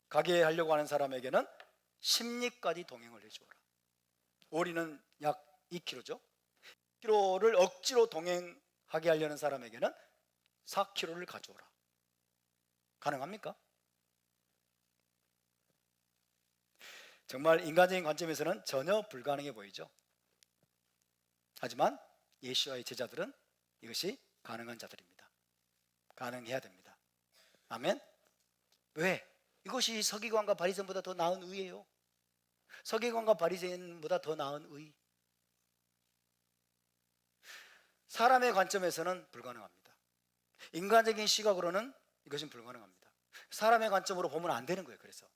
S1: 가게 하려고 하는 사람에게는 심리까지 동행을 해주어라. 오리는 약 2kg죠. 2kg를 억지로 동행하게 하려는 사람에게는 4kg를 가져오라. 가능합니까? 정말 인간적인 관점에서는 전혀 불가능해 보이죠. 하지만 예수와의 제자들은 이것이 가능한 자들입니다. 가능해야 됩니다. 아멘. 왜? 이것이 서기관과 바리새인보다 더 나은 의예요. 서기관과 바리새인보다 더 나은 의. 사람의 관점에서는 불가능합니다. 인간적인 시각으로는 이것은 불가능합니다. 사람의 관점으로 보면 안 되는 거예요. 그래서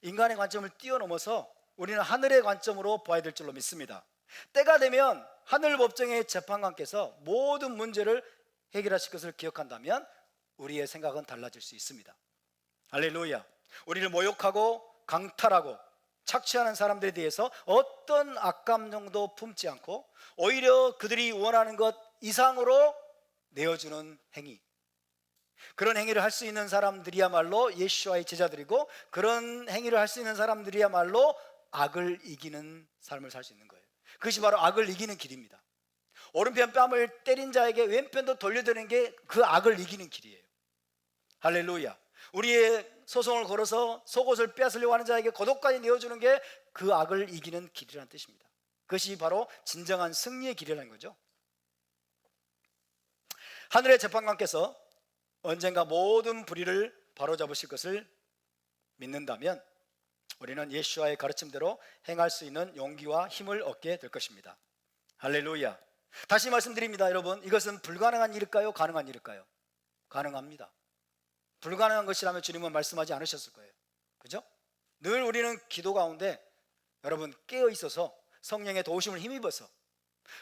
S1: 인간의 관점을 뛰어넘어서 우리는 하늘의 관점으로 봐야 될 줄로 믿습니다. 때가 되면 하늘 법정의 재판관께서 모든 문제를 해결하실 것을 기억한다면 우리의 생각은 달라질 수 있습니다. 할렐루야. 우리를 모욕하고 강탈하고 착취하는 사람들에 대해서 어떤 악감정도 품지 않고 오히려 그들이 원하는 것 이상으로 내어주는 행위, 그런 행위를 할 수 있는 사람들이야말로 예수와의 제자들이고, 그런 행위를 할 수 있는 사람들이야말로 악을 이기는 삶을 살 수 있는 거예요. 그것이 바로 악을 이기는 길입니다. 오른편 뺨을 때린 자에게 왼편도 돌려드리는 게 그 악을 이기는 길이에요. 할렐루야. 우리의 소송을 걸어서 속옷을 빼앗으려고 하는 자에게 고독까지 내어주는 게 그 악을 이기는 길이라는 뜻입니다. 그것이 바로 진정한 승리의 길이라는 거죠. 하늘의 재판관께서 언젠가 모든 불의를 바로잡으실 것을 믿는다면 우리는 예수와의 가르침대로 행할 수 있는 용기와 힘을 얻게 될 것입니다. 할렐루야. 다시 말씀드립니다. 여러분, 이것은 불가능한 일일까요? 가능한 일일까요? 가능합니다. 불가능한 것이라면 주님은 말씀하지 않으셨을 거예요. 그죠? 늘 우리는 기도 가운데 여러분 깨어 있어서 성령의 도우심을 힘입어서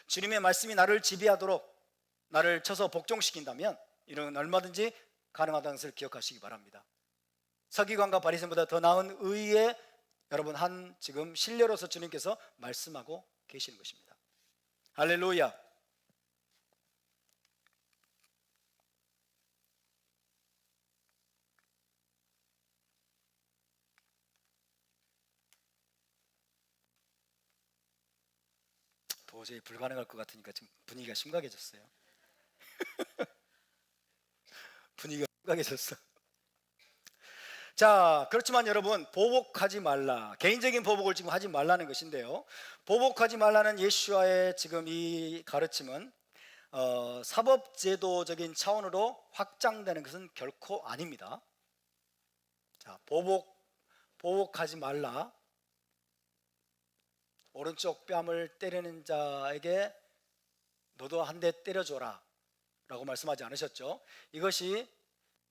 S1: 주님의 말씀이 나를 지배하도록 나를 쳐서 복종시킨다면 이런 얼마든지 가능하다는 것을 기억하시기 바랍니다. 서기관과 바리새인보다 더 나은 의의 여러분 한 지금 신뢰로서 주님께서 말씀하고 계시는 것입니다. 할렐루야. 도저히 불가능할 것 같으니까 지금 분위기가 심각해졌어요. 분위기가 심각해졌어. 자, 그렇지만 여러분, 보복하지 말라, 개인적인 보복을 지금 하지 말라는 것인데요, 보복하지 말라는 예수와의 지금 이 가르침은 사법제도적인 차원으로 확장되는 것은 결코 아닙니다. 자, 보복하지 말라, 오른쪽 뺨을 때리는 자에게 너도 한 대 때려줘라 라고 말씀하지 않으셨죠? 이것이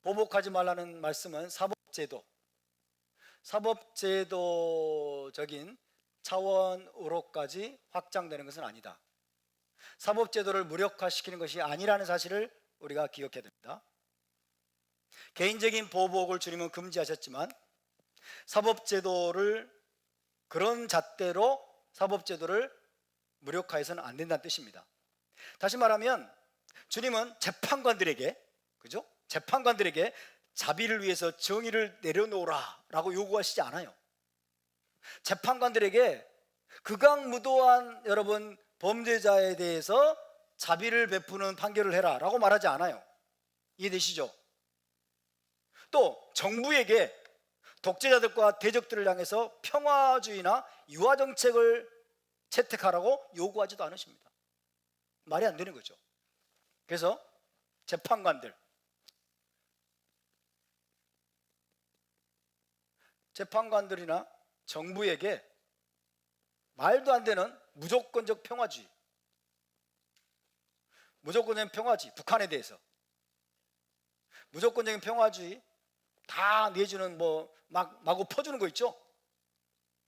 S1: 보복하지 말라는 말씀은 사법제도적인 차원으로까지 확장되는 것은 아니다. 사법제도를 무력화시키는 것이 아니라는 사실을 우리가 기억해야 됩니다. 개인적인 보복을 주님은 금지하셨지만 사법제도를 그런 잣대로 사법제도를 무력화해서는 안 된다는 뜻입니다. 다시 말하면 주님은 재판관들에게, 그죠? 재판관들에게 자비를 위해서 정의를 내려놓으라 라고 요구하시지 않아요. 재판관들에게 극악무도한 여러분 범죄자에 대해서 자비를 베푸는 판결을 해라 라고 말하지 않아요. 이해되시죠? 또 정부에게 독재자들과 대적들을 향해서 평화주의나 유화정책을 채택하라고 요구하지도 않으십니다. 말이 안 되는 거죠. 그래서 재판관들이나 정부에게 말도 안 되는 무조건적 평화주의, 북한에 대해서 무조건적인 평화주의 다 내주는 마구 퍼주는 거 있죠?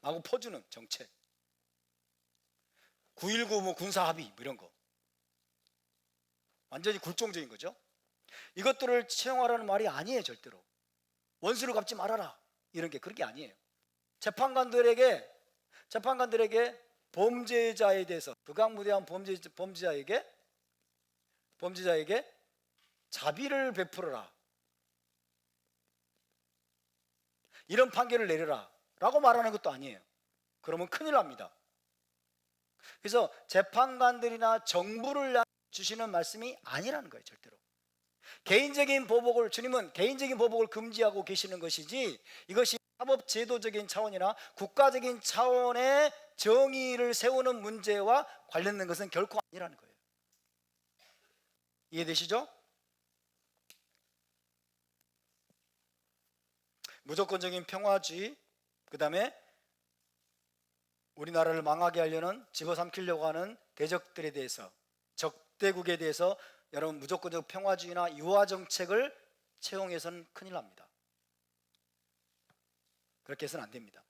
S1: 마구 퍼주는 정책, 9.19 군사합의 이런 거 완전히 굴종적인 거죠. 이것들을 채용하라는 말이 아니에요. 절대로 원수를 갚지 말아라 이런 게 그런 게 아니에요. 재판관들에게 범죄자에 대해서 극악무도한 범죄자에게 자비를 베풀어라, 이런 판결을 내려라 라고 말하는 것도 아니에요. 그러면 큰일 납니다. 그래서 재판관들이나 정부를 주시는 말씀이 아니라는 거예요. 절대로 주님은 개인적인 보복을 금지하고 계시는 것이지, 이것이 사법제도적인 차원이나 국가적인 차원의 정의를 세우는 문제와 관련된 것은 결코 아니라는 거예요. 이해되시죠? 무조건적인 평화주의, 그 다음에 우리나라를 망하게 하려는 집어삼키려고 하는 대적들에 대해서, 적대국에 대해서 여러분 무조건적 평화주의나 유화 정책을 채용해서는 큰일 납니다. 그렇게 해서는 안 됩니다.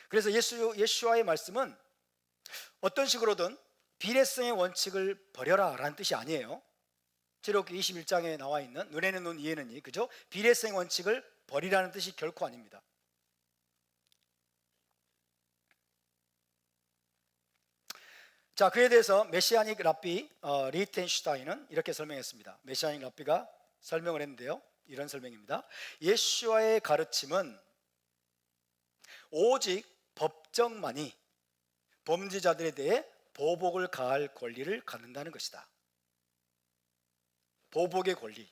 S1: 그래서 예수와의 말씀은 어떤 식으로든 비례성의 원칙을 버려라 라는 뜻이 아니에요. 출애굽기 21장에 나와 있는 눈에는 눈 이에는 이, 그죠? 비례성의 원칙을 버리라는 뜻이 결코 아닙니다. 자, 그에 대해서 메시아닉 랍비 리텐슈타인은 이렇게 설명했습니다. 메시아닉 랍비가 설명을 했는데요, 이런 설명입니다. 예수와의 가르침은 오직 법정만이 범죄자들에 대해 보복을 가할 권리를 갖는다는 것이다. 보복의 권리.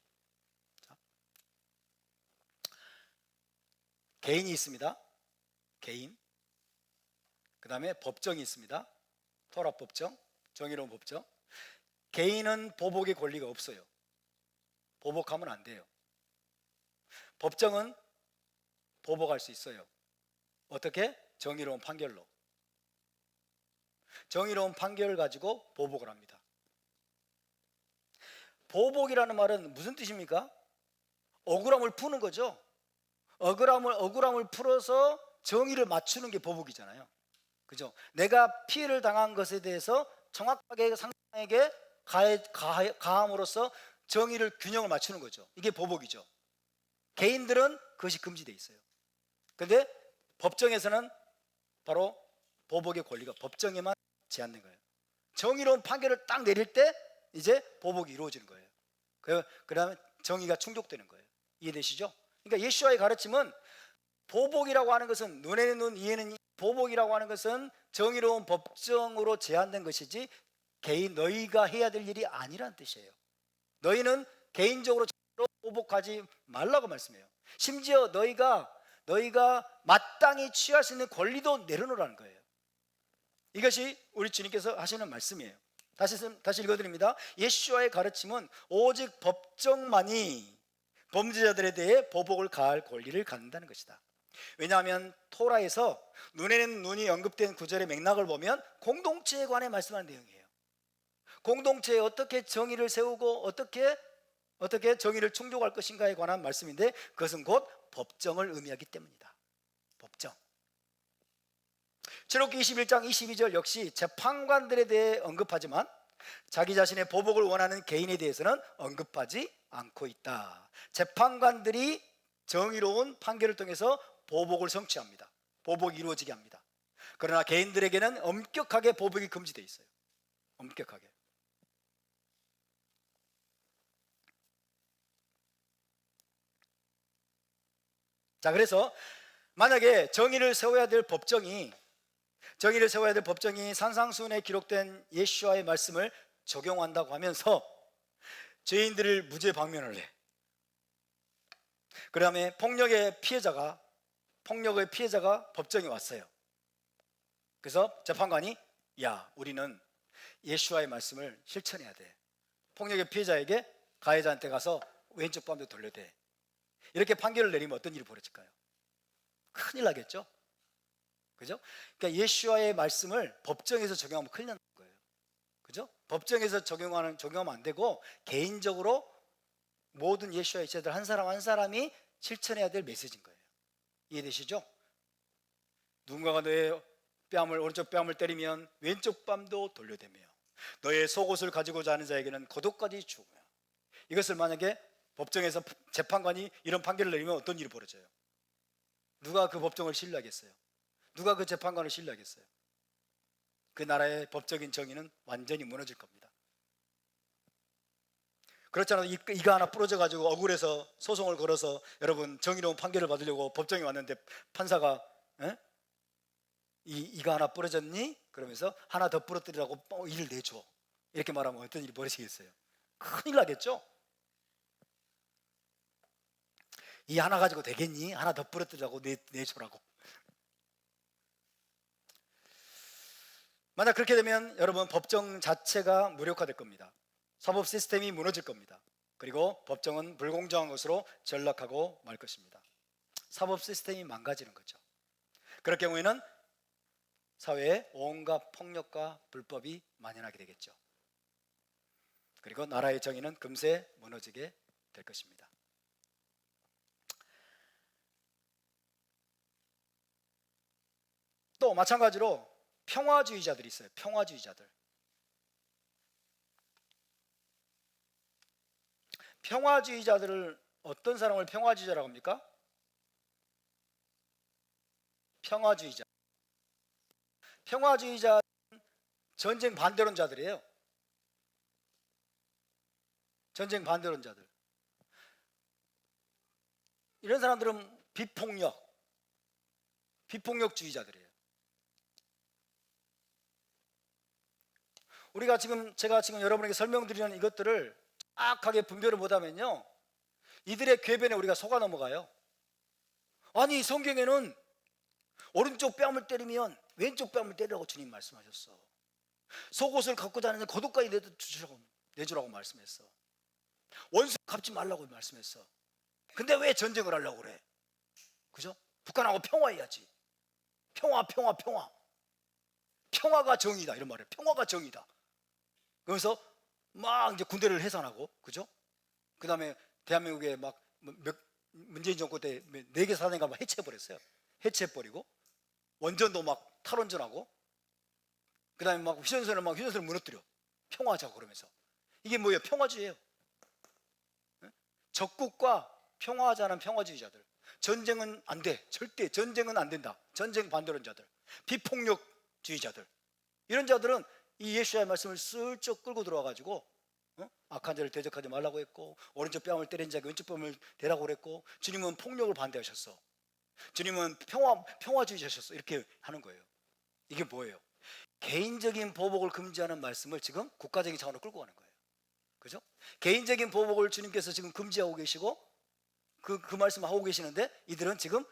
S1: 개인이 있습니다. 개인. 그 다음에 법정이 있습니다. 토라 법정, 정의로운 법정. 개인은 보복의 권리가 없어요. 보복하면 안 돼요. 법정은 보복할 수 있어요. 어떻게? 정의로운 판결로. 정의로운 판결을 가지고 보복을 합니다. 보복이라는 말은 무슨 뜻입니까? 억울함을 푸는 거죠. 억울함을 풀어서 정의를 맞추는 게 보복이잖아요. 그죠? 내가 피해를 당한 것에 대해서 정확하게 상대방에게 가함으로써 정의를 균형을 맞추는 거죠. 이게 보복이죠. 개인들은 그것이 금지되어 있어요. 그런데 법정에서는 바로 보복의 권리가 법정에만 제한된 거예요. 정의로운 판결을 딱 내릴 때 이제 보복이 이루어지는 거예요. 그다음에 정의가 충족되는 거예요. 이해되시죠? 그러니까 예수와의 가르침은 보복이라고 하는 것은 눈에는 눈 이에는 이, 보복이라고 하는 것은 정의로운 법정으로 제한된 것이지 너희가 해야 될 일이 아니란 뜻이에요. 너희는 개인적으로 보복하지 말라고 말씀해요. 심지어 너희가 마땅히 취할 수 있는 권리도 내려놓으라는 거예요. 이것이 우리 주님께서 하시는 말씀이에요. 다시 읽어드립니다. 예수와의 가르침은 오직 법정만이 범죄자들에 대해 보복을 가할 권리를 갖는다는 것이다. 왜냐하면 토라에서 눈에는 눈이 언급된 구절의 맥락을 보면 공동체에 관해 말씀하는 내용이에요. 공동체에 어떻게 정의를 세우고 어떻게 정의를 충족할 것인가에 관한 말씀인데, 그것은 곧 법정을 의미하기 때문이다. 법정. 출애굽기 21장 22절 역시 재판관들에 대해 언급하지만 자기 자신의 보복을 원하는 개인에 대해서는 언급하지 않고 있다. 재판관들이 정의로운 판결을 통해서 보복을 성취합니다. 보복이 이루어지게 합니다. 그러나 개인들에게는 엄격하게 보복이 금지되어 있어요. 엄격하게. 자, 그래서 만약에 정의를 세워야 될 법정이 산상수훈에 기록된 예수와의 말씀을 적용한다고 하면서 죄인들을 무죄 방면을 해. 그 다음에 폭력의 피해자가 법정에 왔어요. 그래서 재판관이 우리는 예수와의 말씀을 실천해야 돼. 폭력의 피해자에게 가해자한테 가서 왼쪽 뺨도 돌려대. 이렇게 판결을 내리면 어떤 일이 벌어질까요? 큰일 나겠죠? 그죠? 그러니까 예수와의 말씀을 법정에서 적용하면 큰일 나는 거예요. 그죠? 법정에서 적용하면 안 되고 개인적으로 모든 예수와의 제자들 한 사람 한 사람이 실천해야 될 메시지인 거예요. 이해되시죠? 누군가가 너의 오른쪽 뺨을 때리면 왼쪽 뺨도 돌려대며 너의 속옷을 가지고자 하는 자에게는 겉옷까지 주며. 이것을 만약에 법정에서 재판관이 이런 판결을 내리면 어떤 일이 벌어져요? 누가 그 법정을 신뢰하겠어요? 누가 그 재판관을 신뢰하겠어요? 그 나라의 법적인 정의는 완전히 무너질 겁니다. 그렇잖아요. 이가 하나 부러져 가지고 억울해서 소송을 걸어서 여러분 정의로운 판결을 받으려고 법정에 왔는데 판사가 이가 하나 부러졌니? 그러면서 하나 더 부러뜨리라고 일을 내줘. 이렇게 말하면 어떤 일이 벌어지겠어요? 큰일 나겠죠? 이 하나 가지고 되겠니? 하나 더 부러뜨리라고 내줘라고. 만약 그렇게 되면 여러분 법정 자체가 무력화될 겁니다. 사법 시스템이 무너질 겁니다. 그리고 법정은 불공정한 것으로 전락하고 말 것입니다. 사법 시스템이 망가지는 거죠. 그럴 경우에는 사회에 온갖 폭력과 불법이 만연하게 되겠죠. 그리고 나라의 정의는 금세 무너지게 될 것입니다. 또 마찬가지로 평화주의자들이 있어요. 평화주의자들. 평화주의자들을 어떤 사람을 평화주의자라고 합니까? 평화주의자. 평화주의자 전쟁 반대론자들이에요. 전쟁 반대론자들. 이런 사람들은 비폭력주의자들이에요. 제가 지금 여러분에게 설명드리는 이것들을 정확하게 분별을 못하면요, 이들의 궤변에 우리가 속아 넘어가요. 아니, 성경에는 오른쪽 뺨을 때리면 왼쪽 뺨을 때리라고 주님 말씀하셨어. 속옷을 갖고 다니는 겉옷까지 내주라고 말씀했어. 원수 갚지 말라고 말씀했어. 근데 왜 전쟁을 하려고 그래? 그죠? 북한하고 평화해야지. 평화가 정의다, 이런 말이에요. 평화가 정의다. 그래서 막 이제 군대를 해산하고, 그죠? 그 다음에 대한민국에 막 문재인 정권 때 4개 사단인가 막 해체해버렸어요. 해체해버리고 원전도 막 탈원전하고, 그 다음에 막 휴전선을 무너뜨려. 평화하자고 그러면서. 이게 뭐예요? 평화주의예요. 적국과 평화하자는 평화주의자들. 전쟁은 안 돼. 절대 전쟁은 안 된다. 전쟁 반대론자들, 비폭력주의자들. 이런 자들은 이 예수의 말씀을 슬쩍 끌고 들어와가지고 악한 자를 대적하지 말라고 했고, 오른쪽 뺨을 때린 자에게 왼쪽 뺨을 대라고 그랬고, 주님은 폭력을 반대하셨어. 주님은 평화주의자셨어. 이렇게 하는 거예요. 이게 뭐예요? 개인적인 보복을 금지하는 말씀을 지금 국가적인 차원으로 끌고 가는 거예요. 그죠? 개인적인 보복을 주님께서 지금 금지하고 계시고 그 말씀을 하고 계시는데, 이들은 지금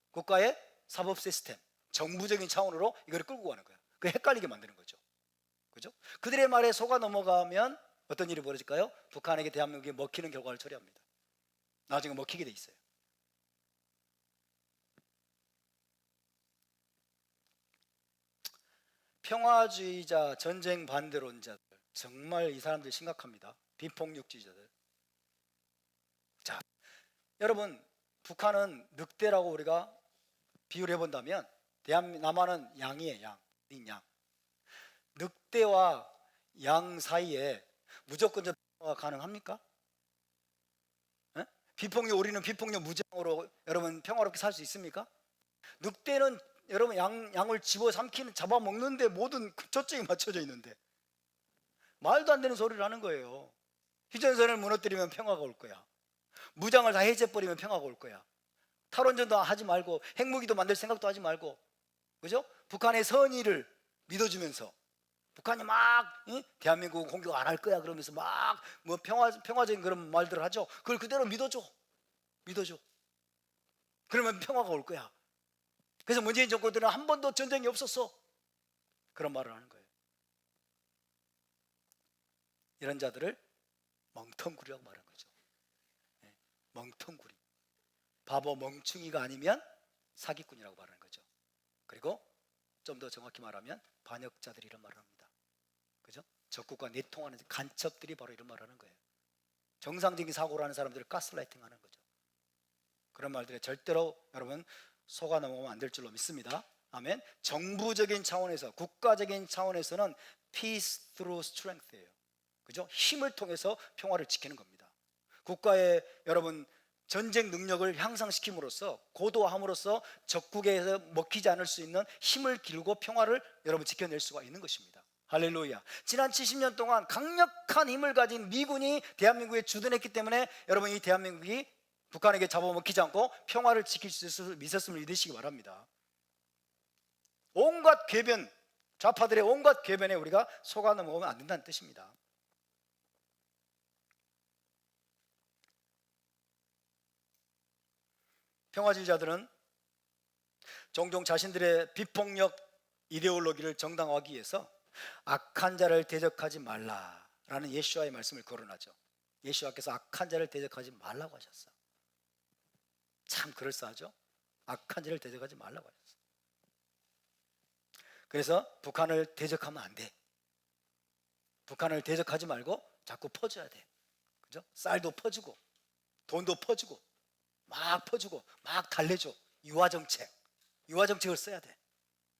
S1: 국가의 사법 시스템, 정부적인 차원으로 이걸 끌고 가는 거예요. 그 헷갈리게 만드는 거죠. 그죠? 그들의 말에 속아 넘어가면 어떤 일이 벌어질까요? 북한에게 대한민국이 먹히는 결과를 초래합니다. 나중에 먹히게 돼 있어요. 평화주의자, 전쟁 반대론자들, 정말 이 사람들 심각합니다. 비폭력주의자들. 자, 여러분, 북한은 늑대라고 우리가 비유를 해본다면, 남한은 양이에요. 양. 늑대와 양 사이에 무조건적 평화가 가능합니까? 우리는 비폭력 무장으로 여러분 평화롭게 살 수 있습니까? 늑대는 여러분 양을 잡아먹는데 모든 초점이 맞춰져 있는데 말도 안 되는 소리를 하는 거예요. 휴전선을 무너뜨리면 평화가 올 거야. 무장을 다 해제해버리면 평화가 올 거야. 탈원전도 하지 말고 핵무기도 만들 생각도 하지 말고, 그죠? 북한의 선의를 믿어주면서 북한이 막 대한민국 공격 안 할 거야 그러면서 막 뭐 평화적인 그런 말들을 하죠. 그걸 그대로 믿어줘. 그러면 평화가 올 거야. 그래서 문재인 정권들은 한 번도 전쟁이 없었어, 그런 말을 하는 거예요. 이런 자들을 멍텅구리라고 말하는 거죠. 멍텅구리. 바보 멍충이가 아니면 사기꾼이라고 말하는 거죠. 그리고 좀 더 정확히 말하면 반역자들이 이런 말을 합니다. 그죠? 적국과 내통하는 간첩들이 바로 이런 말을 하는 거예요. 정상적인 사고를 하는 사람들을 가스라이팅 하는 거죠. 그런 말들에 절대로 여러분 속아 넘어가면 안 될 줄로 믿습니다. 아멘. 정부적인 차원에서, 국가적인 차원에서는 peace through strength예요. 그죠? 힘을 통해서 평화를 지키는 겁니다. 국가의 여러분 전쟁 능력을 향상시킴으로써, 고도화함으로써 적국에서 먹히지 않을 수 있는 힘을 기르고 평화를 여러분 지켜낼 수가 있는 것입니다. 할렐루야. 지난 70년 동안 강력한 힘을 가진 미군이 대한민국에 주둔했기 때문에 여러분 이 대한민국이 북한에게 잡아먹히지 않고 평화를 지킬 수 있었음을 믿으시기 바랍니다. 온갖 궤변, 좌파들의 온갖 궤변에 우리가 속아 넘어가면 안 된다는 뜻입니다. 평화주의자들은 종종 자신들의 비폭력 이데올로기를 정당화하기 위해서 악한 자를 대적하지 말라라는 예수와의 말씀을 거론하죠. 예수와께서 악한 자를 대적하지 말라고 하셨어. 참 그럴싸하죠? 악한 자를 대적하지 말라고 하셨어. 그래서 북한을 대적하면 안 돼. 북한을 대적하지 말고 자꾸 퍼줘야 돼. 그죠? 쌀도 퍼주고 돈도 퍼주고 막 퍼주고 막 달래줘. 유화정책을 써야 돼.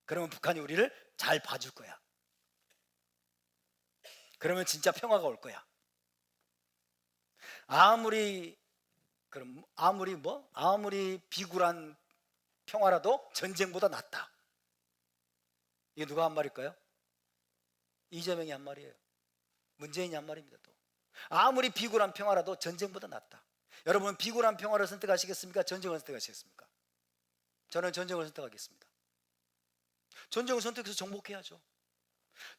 S1: 그러면 북한이 우리를 잘 봐줄 거야. 그러면 진짜 평화가 올 거야. 아무리 비굴한 평화라도 전쟁보다 낫다. 이게 누가 한 말일까요? 이재명이 한 말이에요. 문재인이 한 말입니다. 또 아무리 비굴한 평화라도 전쟁보다 낫다. 여러분, 비굴한 평화를 선택하시겠습니까? 전쟁을 선택하시겠습니까? 저는 전쟁을 선택하겠습니다. 전쟁을 선택해서 정복해야죠.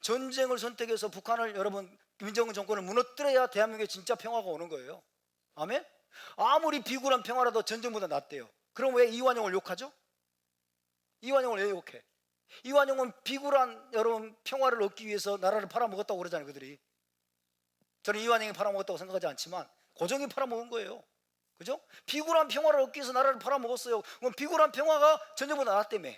S1: 전쟁을 선택해서 북한을, 여러분, 김정은 정권을 무너뜨려야 대한민국에 진짜 평화가 오는 거예요. 아멘? 아무리 비굴한 평화라도 전쟁보다 낫대요. 그럼 왜 이완용을 욕하죠? 이완용을 왜 욕해? 이완용은 비굴한, 여러분, 평화를 얻기 위해서 나라를 팔아먹었다고 그러잖아요. 그들이. 저는 이완용이 팔아먹었다고 생각하지 않지만 고종이 팔아먹은 거예요. 그죠? 비굴한 평화를 얻기 위해서 나라를 팔아먹었어요. 그럼 비굴한 평화가 전쟁보다 낫다며.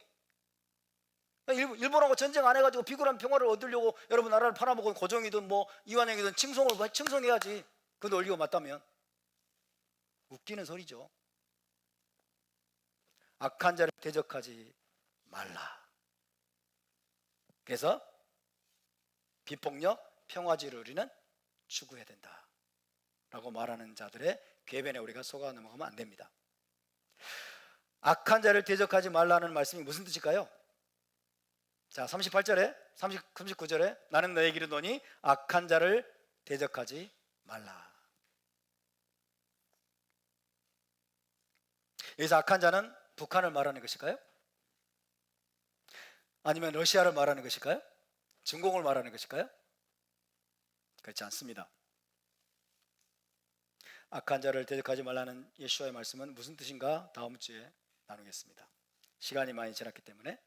S1: 일본하고 전쟁 안 해가지고 비굴한 평화를 얻으려고 여러분 나라를 팔아먹은 고종이든 뭐 이완용이든 칭송해야지. 그 논리가 맞다면. 웃기는 소리죠. 악한 자를 대적하지 말라. 그래서 비폭력, 평화주의를 우리는 추구해야 된다 라고 말하는 자들의 궤변에 우리가 속아 넘어가면 안 됩니다. 악한 자를 대적하지 말라는 말씀이 무슨 뜻일까요? 자, 38절에 39절에 나는 너에게 이르노니 악한 자를 대적하지 말라. 여기서 악한 자는 북한을 말하는 것일까요? 아니면 러시아를 말하는 것일까요? 중공을 말하는 것일까요? 그렇지 않습니다. 악한 자를 대적하지 말라는 예수와의 말씀은 무슨 뜻인가 다음 주에 나누겠습니다. 시간이 많이 지났기 때문에